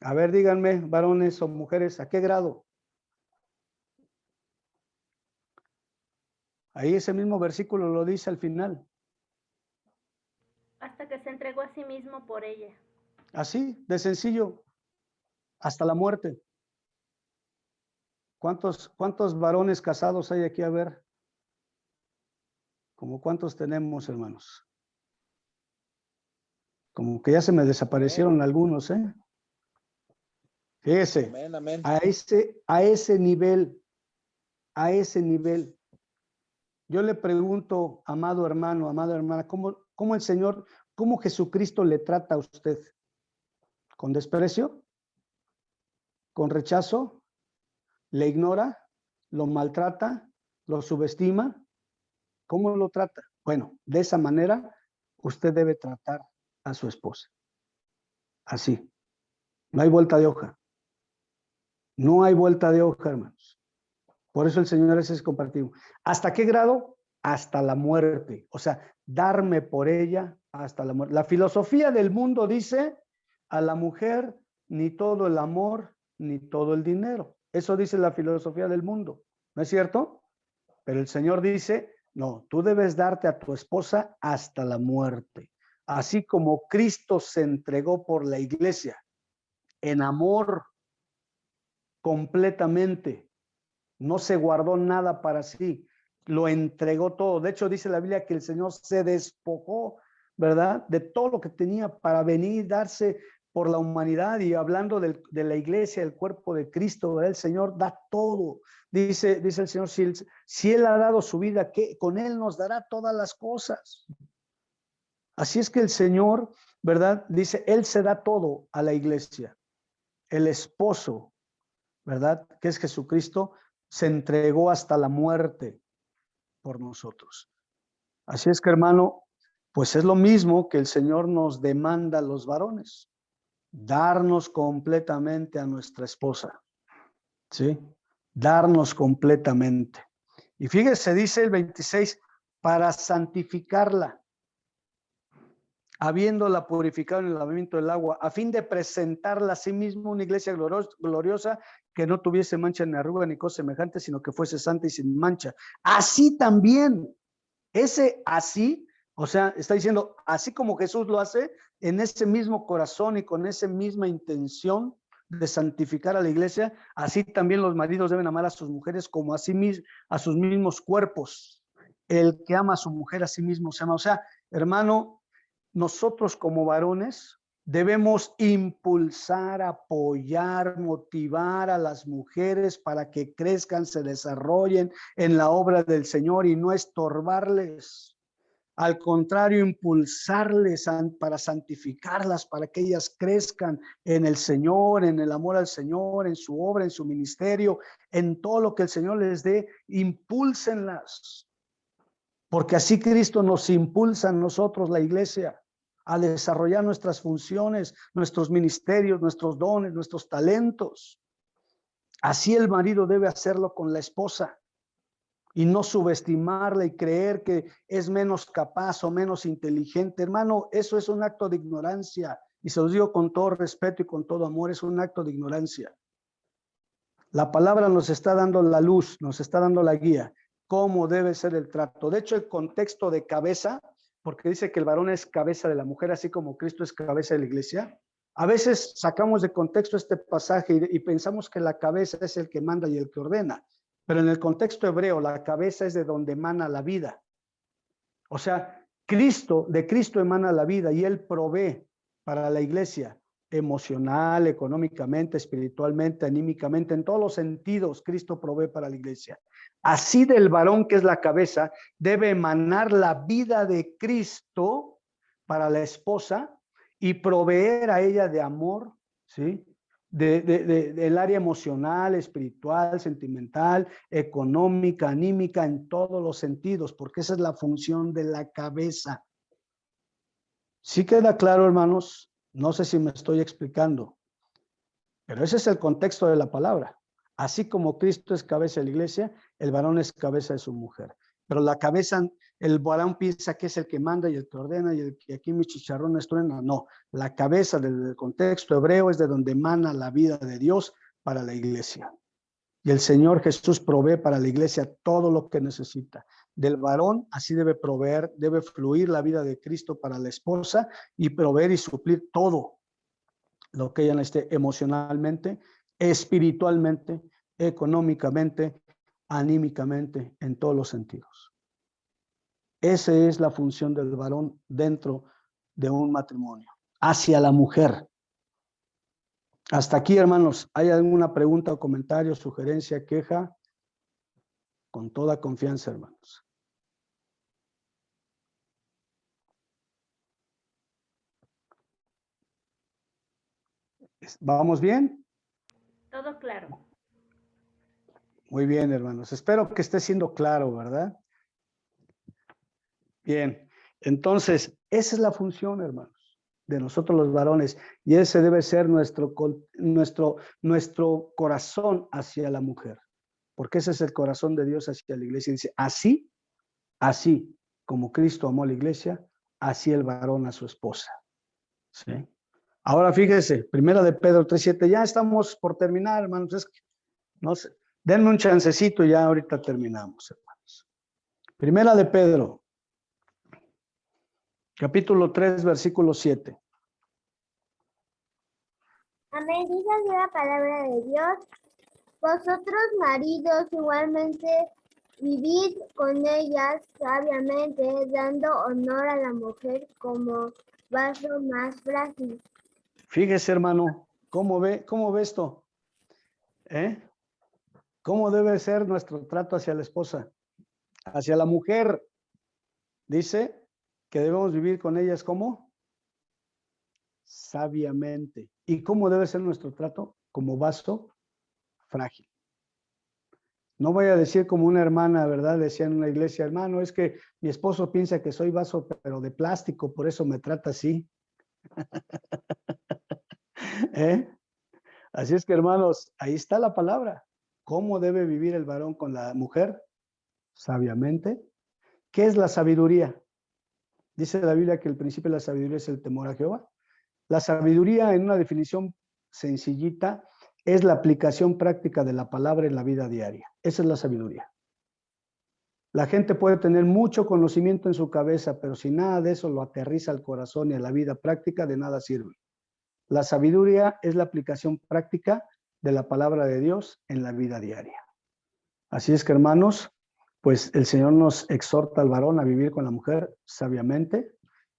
A ver, díganme, varones o mujeres, ¿a qué grado? Ahí ese mismo versículo lo dice al final. Hasta que se entregó a sí mismo por ella. Así, de sencillo, hasta la muerte. ¿Cuántos varones casados hay aquí? A ver, ¿cómo cuántos tenemos, hermanos? Como que ya se me desaparecieron algunos, ¿eh? Fíjese, Amén, amén. a ese nivel, yo le pregunto, amado hermano, amada hermana, ¿cómo el Señor, cómo Jesucristo le trata a usted? ¿Con desprecio? ¿Con rechazo? ¿Le ignora? ¿Lo maltrata? ¿Lo subestima? ¿Cómo lo trata? Bueno, de esa manera usted debe tratar a su esposa. Así. No hay vuelta de hoja. No hay vuelta de hoja, hermanos. Por eso el Señor es compartido. ¿Hasta qué grado? Hasta la muerte. O sea, darme por ella hasta la muerte. La filosofía del mundo dice, a la mujer ni todo el amor, ni todo el dinero. Eso dice la filosofía del mundo. ¿No es cierto? Pero el Señor dice, no, tú debes darte a tu esposa hasta la muerte. Así como Cristo se entregó por la iglesia en amor completamente, no se guardó nada para sí, lo entregó todo. De hecho, dice la Biblia que el Señor se despojó, ¿verdad? De todo lo que tenía para venir, darse por la humanidad. Y hablando de la iglesia, el cuerpo de Cristo, ¿verdad? El Señor da todo. Dice el Señor, si Él ha dado su vida, ¿qué? Con Él nos dará todas las cosas. Así es que el Señor, ¿verdad? Dice, Él se da todo a la iglesia. El esposo, ¿verdad? Que es Jesucristo, se entregó hasta la muerte por nosotros. Así es que, hermano, pues es lo mismo que el Señor nos demanda a los varones, darnos completamente a nuestra esposa, ¿sí? Darnos completamente. Y fíjese, dice el 26, para santificarla, habiéndola purificado en el lavamiento del agua, a fin de presentarla a sí mismo una iglesia gloriosa, que no tuviese mancha ni arruga ni cosa semejante, sino que fuese santa y sin mancha. Así también, ese así, o sea, está diciendo, así como Jesús lo hace, en ese mismo corazón y con esa misma intención de santificar a la iglesia, así también los maridos deben amar a sus mujeres como a sí mismos, a sus mismos cuerpos. El que ama a su mujer a sí mismo se ama. O sea, hermano, nosotros como varones debemos impulsar, apoyar, motivar a las mujeres para que crezcan, se desarrollen en la obra del Señor y no estorbarles. Al contrario, impulsarles para santificarlas, para que ellas crezcan en el Señor, en el amor al Señor, en su obra, en su ministerio, en todo lo que el Señor les dé, impúlsenlas. Porque así Cristo nos impulsa a nosotros, la iglesia, a desarrollar nuestras funciones, nuestros ministerios, nuestros dones, nuestros talentos. Así el marido debe hacerlo con la esposa y no subestimarla y creer que es menos capaz o menos inteligente. Hermano, eso es un acto de ignorancia y se los digo con todo respeto y con todo amor, es un acto de ignorancia. La palabra nos está dando la luz, nos está dando la guía, cómo debe ser el trato. De hecho, el contexto de cabeza, porque dice que el varón es cabeza de la mujer, así como Cristo es cabeza de la iglesia. A veces sacamos de contexto este pasaje y pensamos que la cabeza es el que manda y el que ordena, pero en el contexto hebreo la cabeza es de donde emana la vida. O sea, de Cristo emana la vida y Él provee para la iglesia emocional, económicamente, espiritualmente, anímicamente, en todos los sentidos Cristo provee para la iglesia. Así del varón que es la cabeza, debe emanar la vida de Cristo para la esposa y proveer a ella de amor, ¿sí? Del área emocional, espiritual, sentimental, económica, anímica, en todos los sentidos, porque esa es la función de la cabeza. ¿Sí queda claro, hermanos? No sé si me estoy explicando, pero ese es el contexto de la palabra. Así como Cristo es cabeza de la iglesia, el varón es cabeza de su mujer. Pero la cabeza, el varón piensa que es el que manda y el que ordena y el que aquí mis chicharrones truenan. No, la cabeza del contexto hebreo es de donde emana la vida de Dios para la iglesia. Y el Señor Jesús provee para la iglesia todo lo que necesita. Del varón así debe proveer, debe fluir la vida de Cristo para la esposa y proveer y suplir todo lo que ella necesite emocionalmente, espiritualmente, económicamente, anímicamente, en todos los sentidos. Esa es la función del varón dentro de un matrimonio, hacia la mujer. Hasta aquí, hermanos, ¿hay alguna pregunta o comentario, sugerencia, queja? Con toda confianza, hermanos. ¿Vamos bien? Todo claro. Muy bien, hermanos. Espero que esté siendo claro, ¿verdad? Bien. Entonces, esa es la función, hermanos, de nosotros los varones. Y ese debe ser nuestro corazón hacia la mujer. Porque ese es el corazón de Dios hacia la iglesia. Dice, así como Cristo amó a la iglesia, así el varón a su esposa. ¿Sí? Ahora fíjese, primera de Pedro 3:7, ya estamos por terminar, hermanos. Es que, no sé, denme un chancecito y ya ahorita terminamos, hermanos. Primera de Pedro, capítulo 3, versículo 7. Amén. Dice así la palabra de Dios. Vosotros, maridos, igualmente vivid con ellas sabiamente, dando honor a la mujer como vaso más frágil. Fíjese, hermano, ¿cómo ve esto? ¿Cómo debe ser nuestro trato hacia la esposa? Hacia la mujer, dice que debemos vivir con ellas ¿cómo? Sabiamente. ¿Y cómo debe ser nuestro trato? Como vaso frágil. No voy a decir como una hermana, ¿verdad? Decía en una iglesia, hermano, es que mi esposo piensa que soy vaso, pero de plástico, por eso me trata así. ¿Eh? Así es que, hermanos, ahí está la palabra. ¿Cómo debe vivir el varón con la mujer? Sabiamente. ¿Qué es la sabiduría? Dice la Biblia que el principio de la sabiduría es el temor a Jehová. La sabiduría, en una definición sencillita, es la aplicación práctica de la palabra en la vida diaria. Esa es la sabiduría. La gente puede tener mucho conocimiento en su cabeza, pero si nada de eso lo aterriza al corazón y a la vida práctica, de nada sirve. La sabiduría es la aplicación práctica de la palabra de Dios en la vida diaria. Así es que, hermanos, pues el Señor nos exhorta al varón a vivir con la mujer sabiamente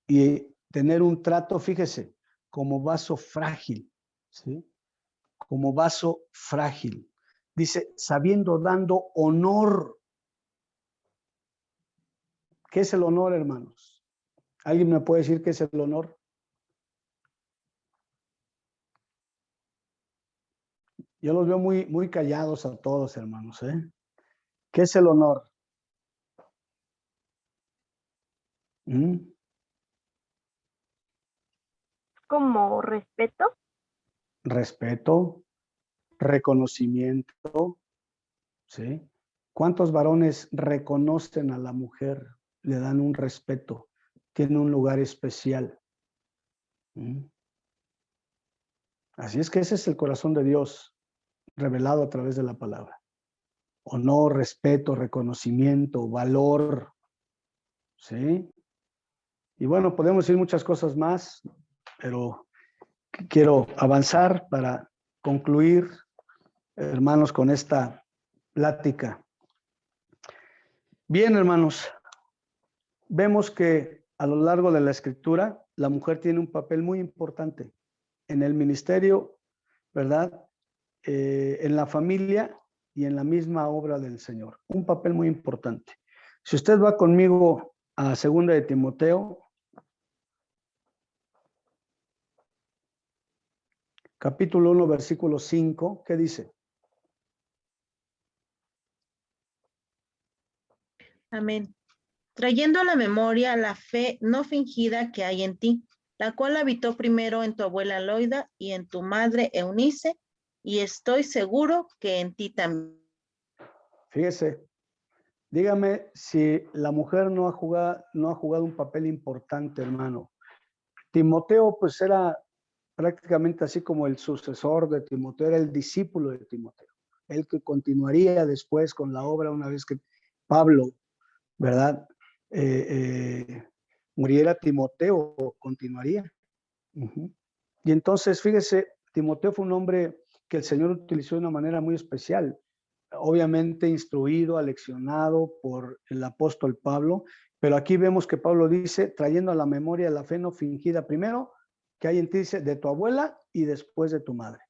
y tener un trato, fíjese, como vaso frágil, ¿sí? Como vaso frágil. Dice, sabiendo, dando honor. ¿Qué es el honor, hermanos? ¿Alguien me puede decir qué es el honor? Yo los veo muy callados a todos, hermanos, ¿eh? ¿Qué es el honor? ¿Mm? Como respeto. Respeto, reconocimiento, ¿sí? ¿Cuántos varones reconocen a la mujer? Le dan un respeto, tiene un lugar especial. ¿Mm? Así es que ese es el corazón de Dios revelado a través de la palabra. Honor, respeto, reconocimiento, valor, ¿sí? Y bueno, podemos decir muchas cosas más, pero quiero avanzar para concluir, hermanos, con esta plática. Bien, hermanos, vemos que a lo largo de la escritura, la mujer tiene un papel muy importante en el ministerio, ¿verdad? En la familia y en la misma obra del Señor. Un papel muy importante. Si usted va conmigo a 2 de Timoteo, capítulo 1, versículo 5, ¿qué dice? Amén. Trayendo a la memoria la fe no fingida que hay en ti, la cual habitó primero en tu abuela Loida y en tu madre Eunice, y estoy seguro que en ti también. Fíjese, dígame si la mujer no ha jugado un papel importante, hermano. Timoteo, pues era prácticamente así como el sucesor de Timoteo, era el discípulo de Timoteo, el que continuaría después con la obra una vez que Pablo, ¿verdad? Muriera, Timoteo continuaría. Uh-huh. Y entonces, fíjese, Timoteo fue un hombre que el Señor utilizó de una manera muy especial, obviamente instruido, aleccionado por el apóstol Pablo, pero aquí vemos que Pablo dice, trayendo a la memoria la fe no fingida primero, que hay en ti, dice, de tu abuela y después de tu madre.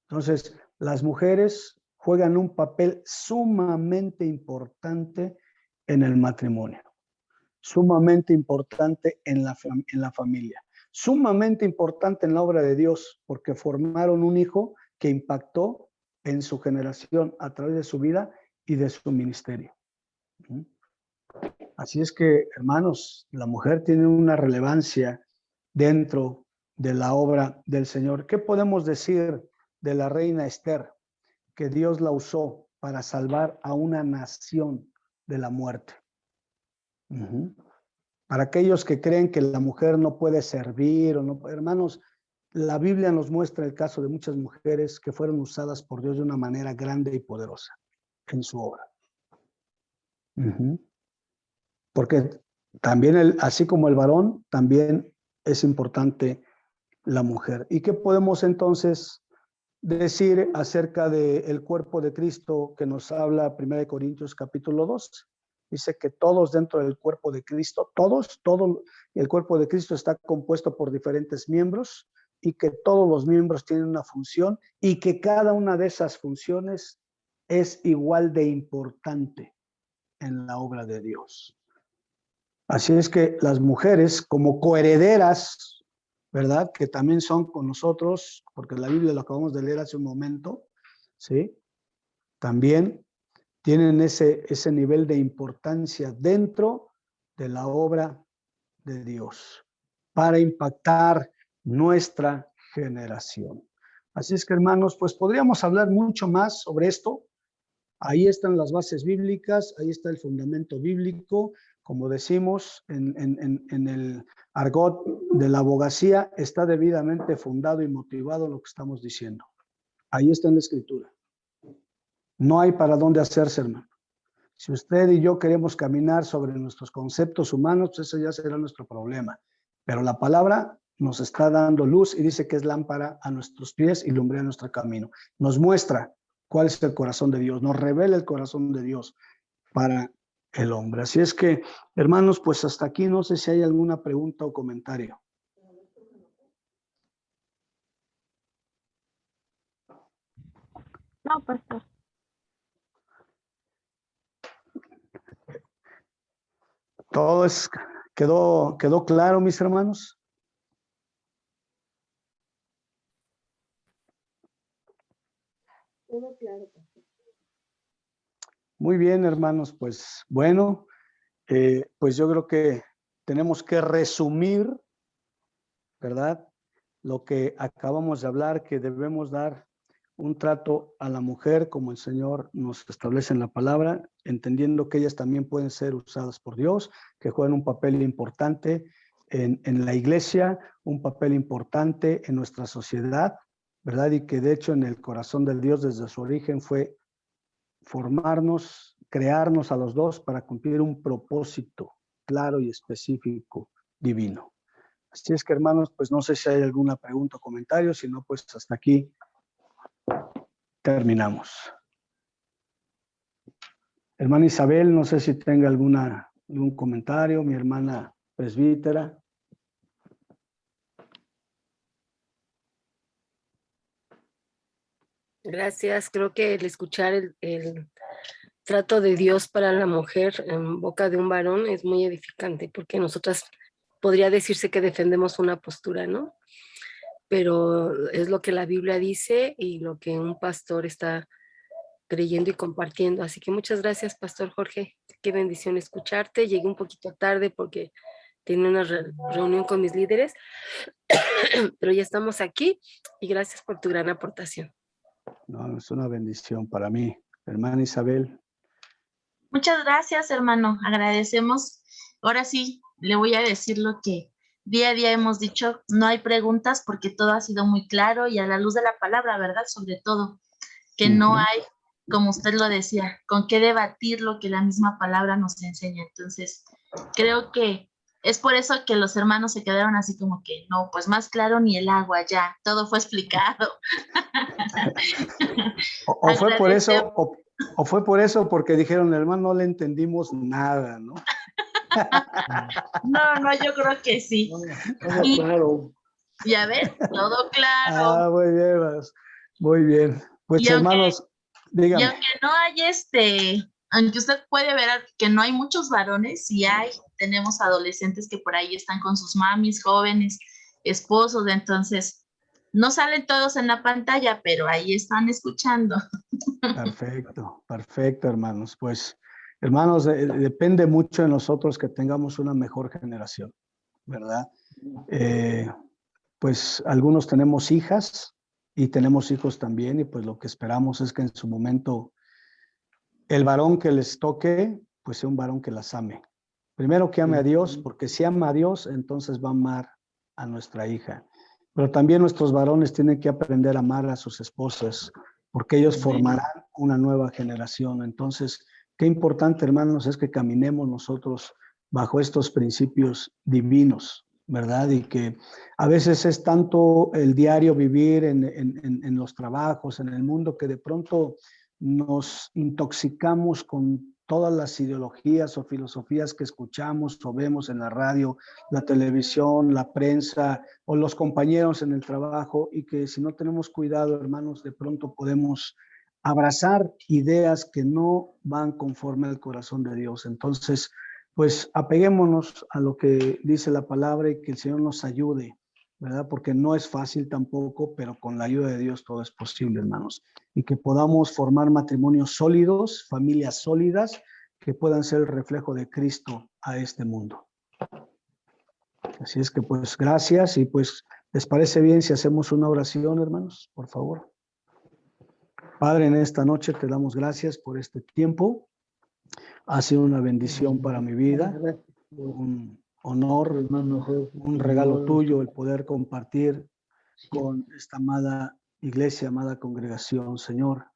Entonces, las mujeres juegan un papel sumamente importante en el matrimonio, sumamente importante en la familia, sumamente importante en la obra de Dios, porque formaron un hijo que impactó en su generación a través de su vida y de su ministerio. Así es que, hermanos, la mujer tiene una relevancia dentro de la obra del Señor. ¿Qué podemos decir de la reina Esther? Que Dios la usó para salvar a una nación de la muerte. Para aquellos que creen que la mujer no puede servir o no, hermanos, la Biblia nos muestra el caso de muchas mujeres que fueron usadas por Dios de una manera grande y poderosa en su obra. Porque también, así como el varón, también es importante la mujer. ¿Y qué podemos entonces decir acerca del cuerpo de Cristo que nos habla 1 Corintios capítulo 2? Dice que todos dentro del cuerpo de Cristo, todo el cuerpo de Cristo está compuesto por diferentes miembros y que todos los miembros tienen una función y que cada una de esas funciones es igual de importante en la obra de Dios. Así es que las mujeres como coherederas, ¿verdad? Que también son con nosotros, porque la Biblia lo acabamos de leer hace un momento, ¿sí? También tienen ese nivel de importancia dentro de la obra de Dios para impactar nuestra generación. Así es que, hermanos, pues podríamos hablar mucho más sobre esto. Ahí están las bases bíblicas, ahí está el fundamento bíblico. Como decimos en el argot de la abogacía, está debidamente fundado y motivado lo que estamos diciendo. Ahí está en la escritura. No hay para dónde hacerse, hermano. Si usted y yo queremos caminar sobre nuestros conceptos humanos, pues ese ya será nuestro problema. Pero la palabra nos está dando luz y dice que es lámpara a nuestros pies y lumbre a nuestro camino. Nos muestra cuál es el corazón de Dios, nos revela el corazón de Dios para el hombre. Así es que, hermanos, pues hasta aquí no sé si hay alguna pregunta o comentario. No, pastor. Todo quedó claro, mis hermanos. Todo claro. Muy bien, hermanos, pues bueno, pues yo creo que tenemos que resumir, ¿verdad? Lo que acabamos de hablar, que debemos dar un trato a la mujer como el Señor nos establece en la palabra, entendiendo que ellas también pueden ser usadas por Dios, que juegan un papel importante en la iglesia, un papel importante en nuestra sociedad, ¿verdad? Y que de hecho en el corazón de Dios desde su origen fue formarnos, crearnos a los dos para cumplir un propósito claro y específico divino. Así es que, hermanos, pues no sé si hay alguna pregunta o comentario, si no, pues hasta aquí terminamos. Hermana Isabel, no sé si tenga algún comentario, mi hermana presbítera. Gracias. Creo que el escuchar el trato de Dios para la mujer en boca de un varón es muy edificante, porque nosotras podría decirse que defendemos una postura, ¿no? Pero es lo que la Biblia dice y lo que un pastor está creyendo y compartiendo. Así que muchas gracias, Pastor Jorge. Qué bendición escucharte. Llegué un poquito tarde porque tenía una reunión con mis líderes, pero ya estamos aquí y gracias por tu gran aportación. No, es una bendición para mí. Hermana Isabel. Muchas gracias, hermano. Agradecemos. Ahora sí, le voy a decir lo que día a día hemos dicho. No hay preguntas porque todo ha sido muy claro y a la luz de la palabra, ¿verdad? Sobre todo, que no hay, como usted lo decía, con qué debatir lo que la misma palabra nos enseña. Entonces, creo que es por eso que los hermanos se quedaron así como que, no, pues más claro ni el agua, ya, todo fue explicado. O fue por eso, o fue por eso porque dijeron, hermano, no le entendimos nada, ¿no? No, yo creo que sí. Todo claro. Ya ves, todo claro. Muy bien, hermanos. Muy bien. Pues Y aunque, hermanos, dígame. y aunque no hay aunque usted puede ver que no hay muchos varones, sí tenemos adolescentes que por ahí están con sus mamis, jóvenes, esposos, entonces no salen todos en la pantalla, pero ahí están escuchando. Perfecto, perfecto, hermanos. Pues, hermanos, depende mucho de nosotros que tengamos una mejor generación, ¿verdad? Pues algunos tenemos hijas y tenemos hijos también, y pues lo que esperamos es que en su momento el varón que les toque, pues sea un varón que las ame. Primero que ame a Dios, porque si ama a Dios, entonces va a amar a nuestra hija. Pero también nuestros varones tienen que aprender a amar a sus esposas, porque ellos formarán una nueva generación. Entonces, qué importante, hermanos, es que caminemos nosotros bajo estos principios divinos, ¿verdad? Y que a veces es tanto el diario vivir en los trabajos, en el mundo, que de pronto nos intoxicamos con todas las ideologías o filosofías que escuchamos o vemos en la radio, la televisión, la prensa o los compañeros en el trabajo, y que si no tenemos cuidado, hermanos, de pronto podemos abrazar ideas que no van conforme al corazón de Dios. Entonces, pues apeguémonos a lo que dice la palabra y que el Señor nos ayude, ¿verdad? Porque no es fácil tampoco, pero con la ayuda de Dios todo es posible, hermanos. Y que podamos formar matrimonios sólidos, familias sólidas, que puedan ser el reflejo de Cristo a este mundo. Así es que pues gracias, y pues ¿les parece bien si hacemos una oración, hermanos? Por favor. Padre, en esta noche te damos gracias por este tiempo. Ha sido una bendición para mi vida, un honor, un regalo tuyo el poder compartir con esta amada iglesia, amada congregación, Señor.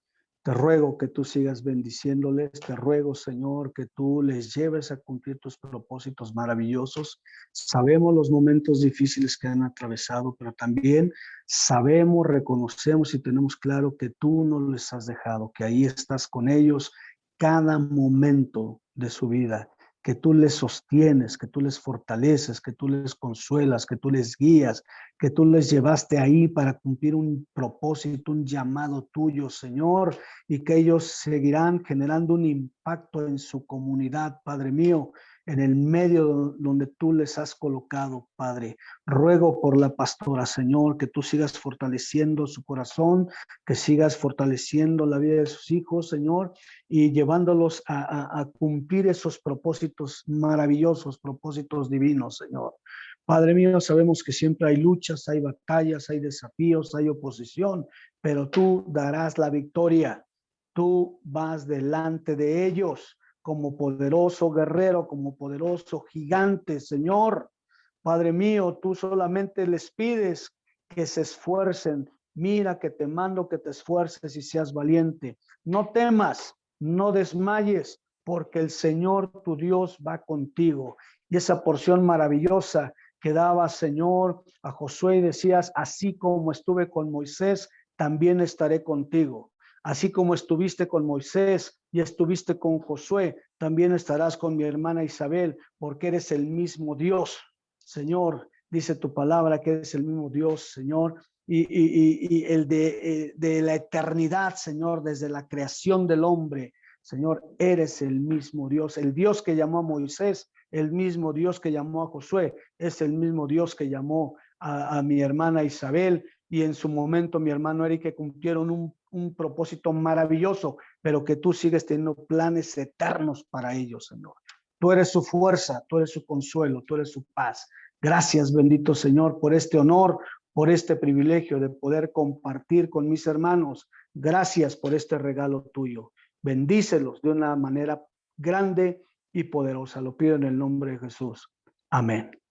Te ruego que tú sigas bendiciéndoles, te ruego, Señor, que tú les lleves a cumplir tus propósitos maravillosos. Sabemos los momentos difíciles que han atravesado, pero también sabemos, reconocemos y tenemos claro que tú no les has dejado, que ahí estás con ellos cada momento de su vida, que tú les sostienes, que tú les fortaleces, que tú les consuelas, que tú les guías, que tú les llevaste ahí para cumplir un propósito, un llamado tuyo, Señor, y que ellos seguirán generando un impacto en su comunidad, Padre mío, en el medio donde tú les has colocado, Padre. Ruego por la pastora, Señor, que tú sigas fortaleciendo su corazón, que sigas fortaleciendo la vida de sus hijos, Señor, y llevándolos a cumplir esos propósitos maravillosos, propósitos divinos, Señor. Padre mío, sabemos que siempre hay luchas, hay batallas, hay desafíos, hay oposición, pero tú darás la victoria. Tú vas delante de ellos como poderoso guerrero, como poderoso gigante, Señor. Padre mío, tú solamente les pides que se esfuercen. Mira que te mando que te esfuerces y seas valiente. No temas, no desmayes, porque el Señor tu Dios va contigo. Y esa porción maravillosa que daba, Señor, a Josué, y decías, así como estuve con Moisés, también estaré contigo. Así como estuviste con Moisés y estuviste con Josué, también estarás con mi hermana Isabel, porque eres el mismo Dios, Señor. Dice tu palabra que eres el mismo Dios, Señor, y el de la eternidad, Señor, desde la creación del hombre. Señor, eres el mismo Dios, el Dios que llamó a Moisés, el mismo Dios que llamó a Josué, es el mismo Dios que llamó a mi hermana Isabel, y en su momento mi hermano Eric, que cumplieron un propósito maravilloso, pero que tú sigues teniendo planes eternos para ellos, Señor. Tú eres su fuerza, tú eres su consuelo, tú eres su paz. Gracias, bendito Señor, por este honor, por este privilegio de poder compartir con mis hermanos. Gracias por este regalo tuyo. Bendícelos de una manera grande y poderosa. Lo pido en el nombre de Jesús. Amén.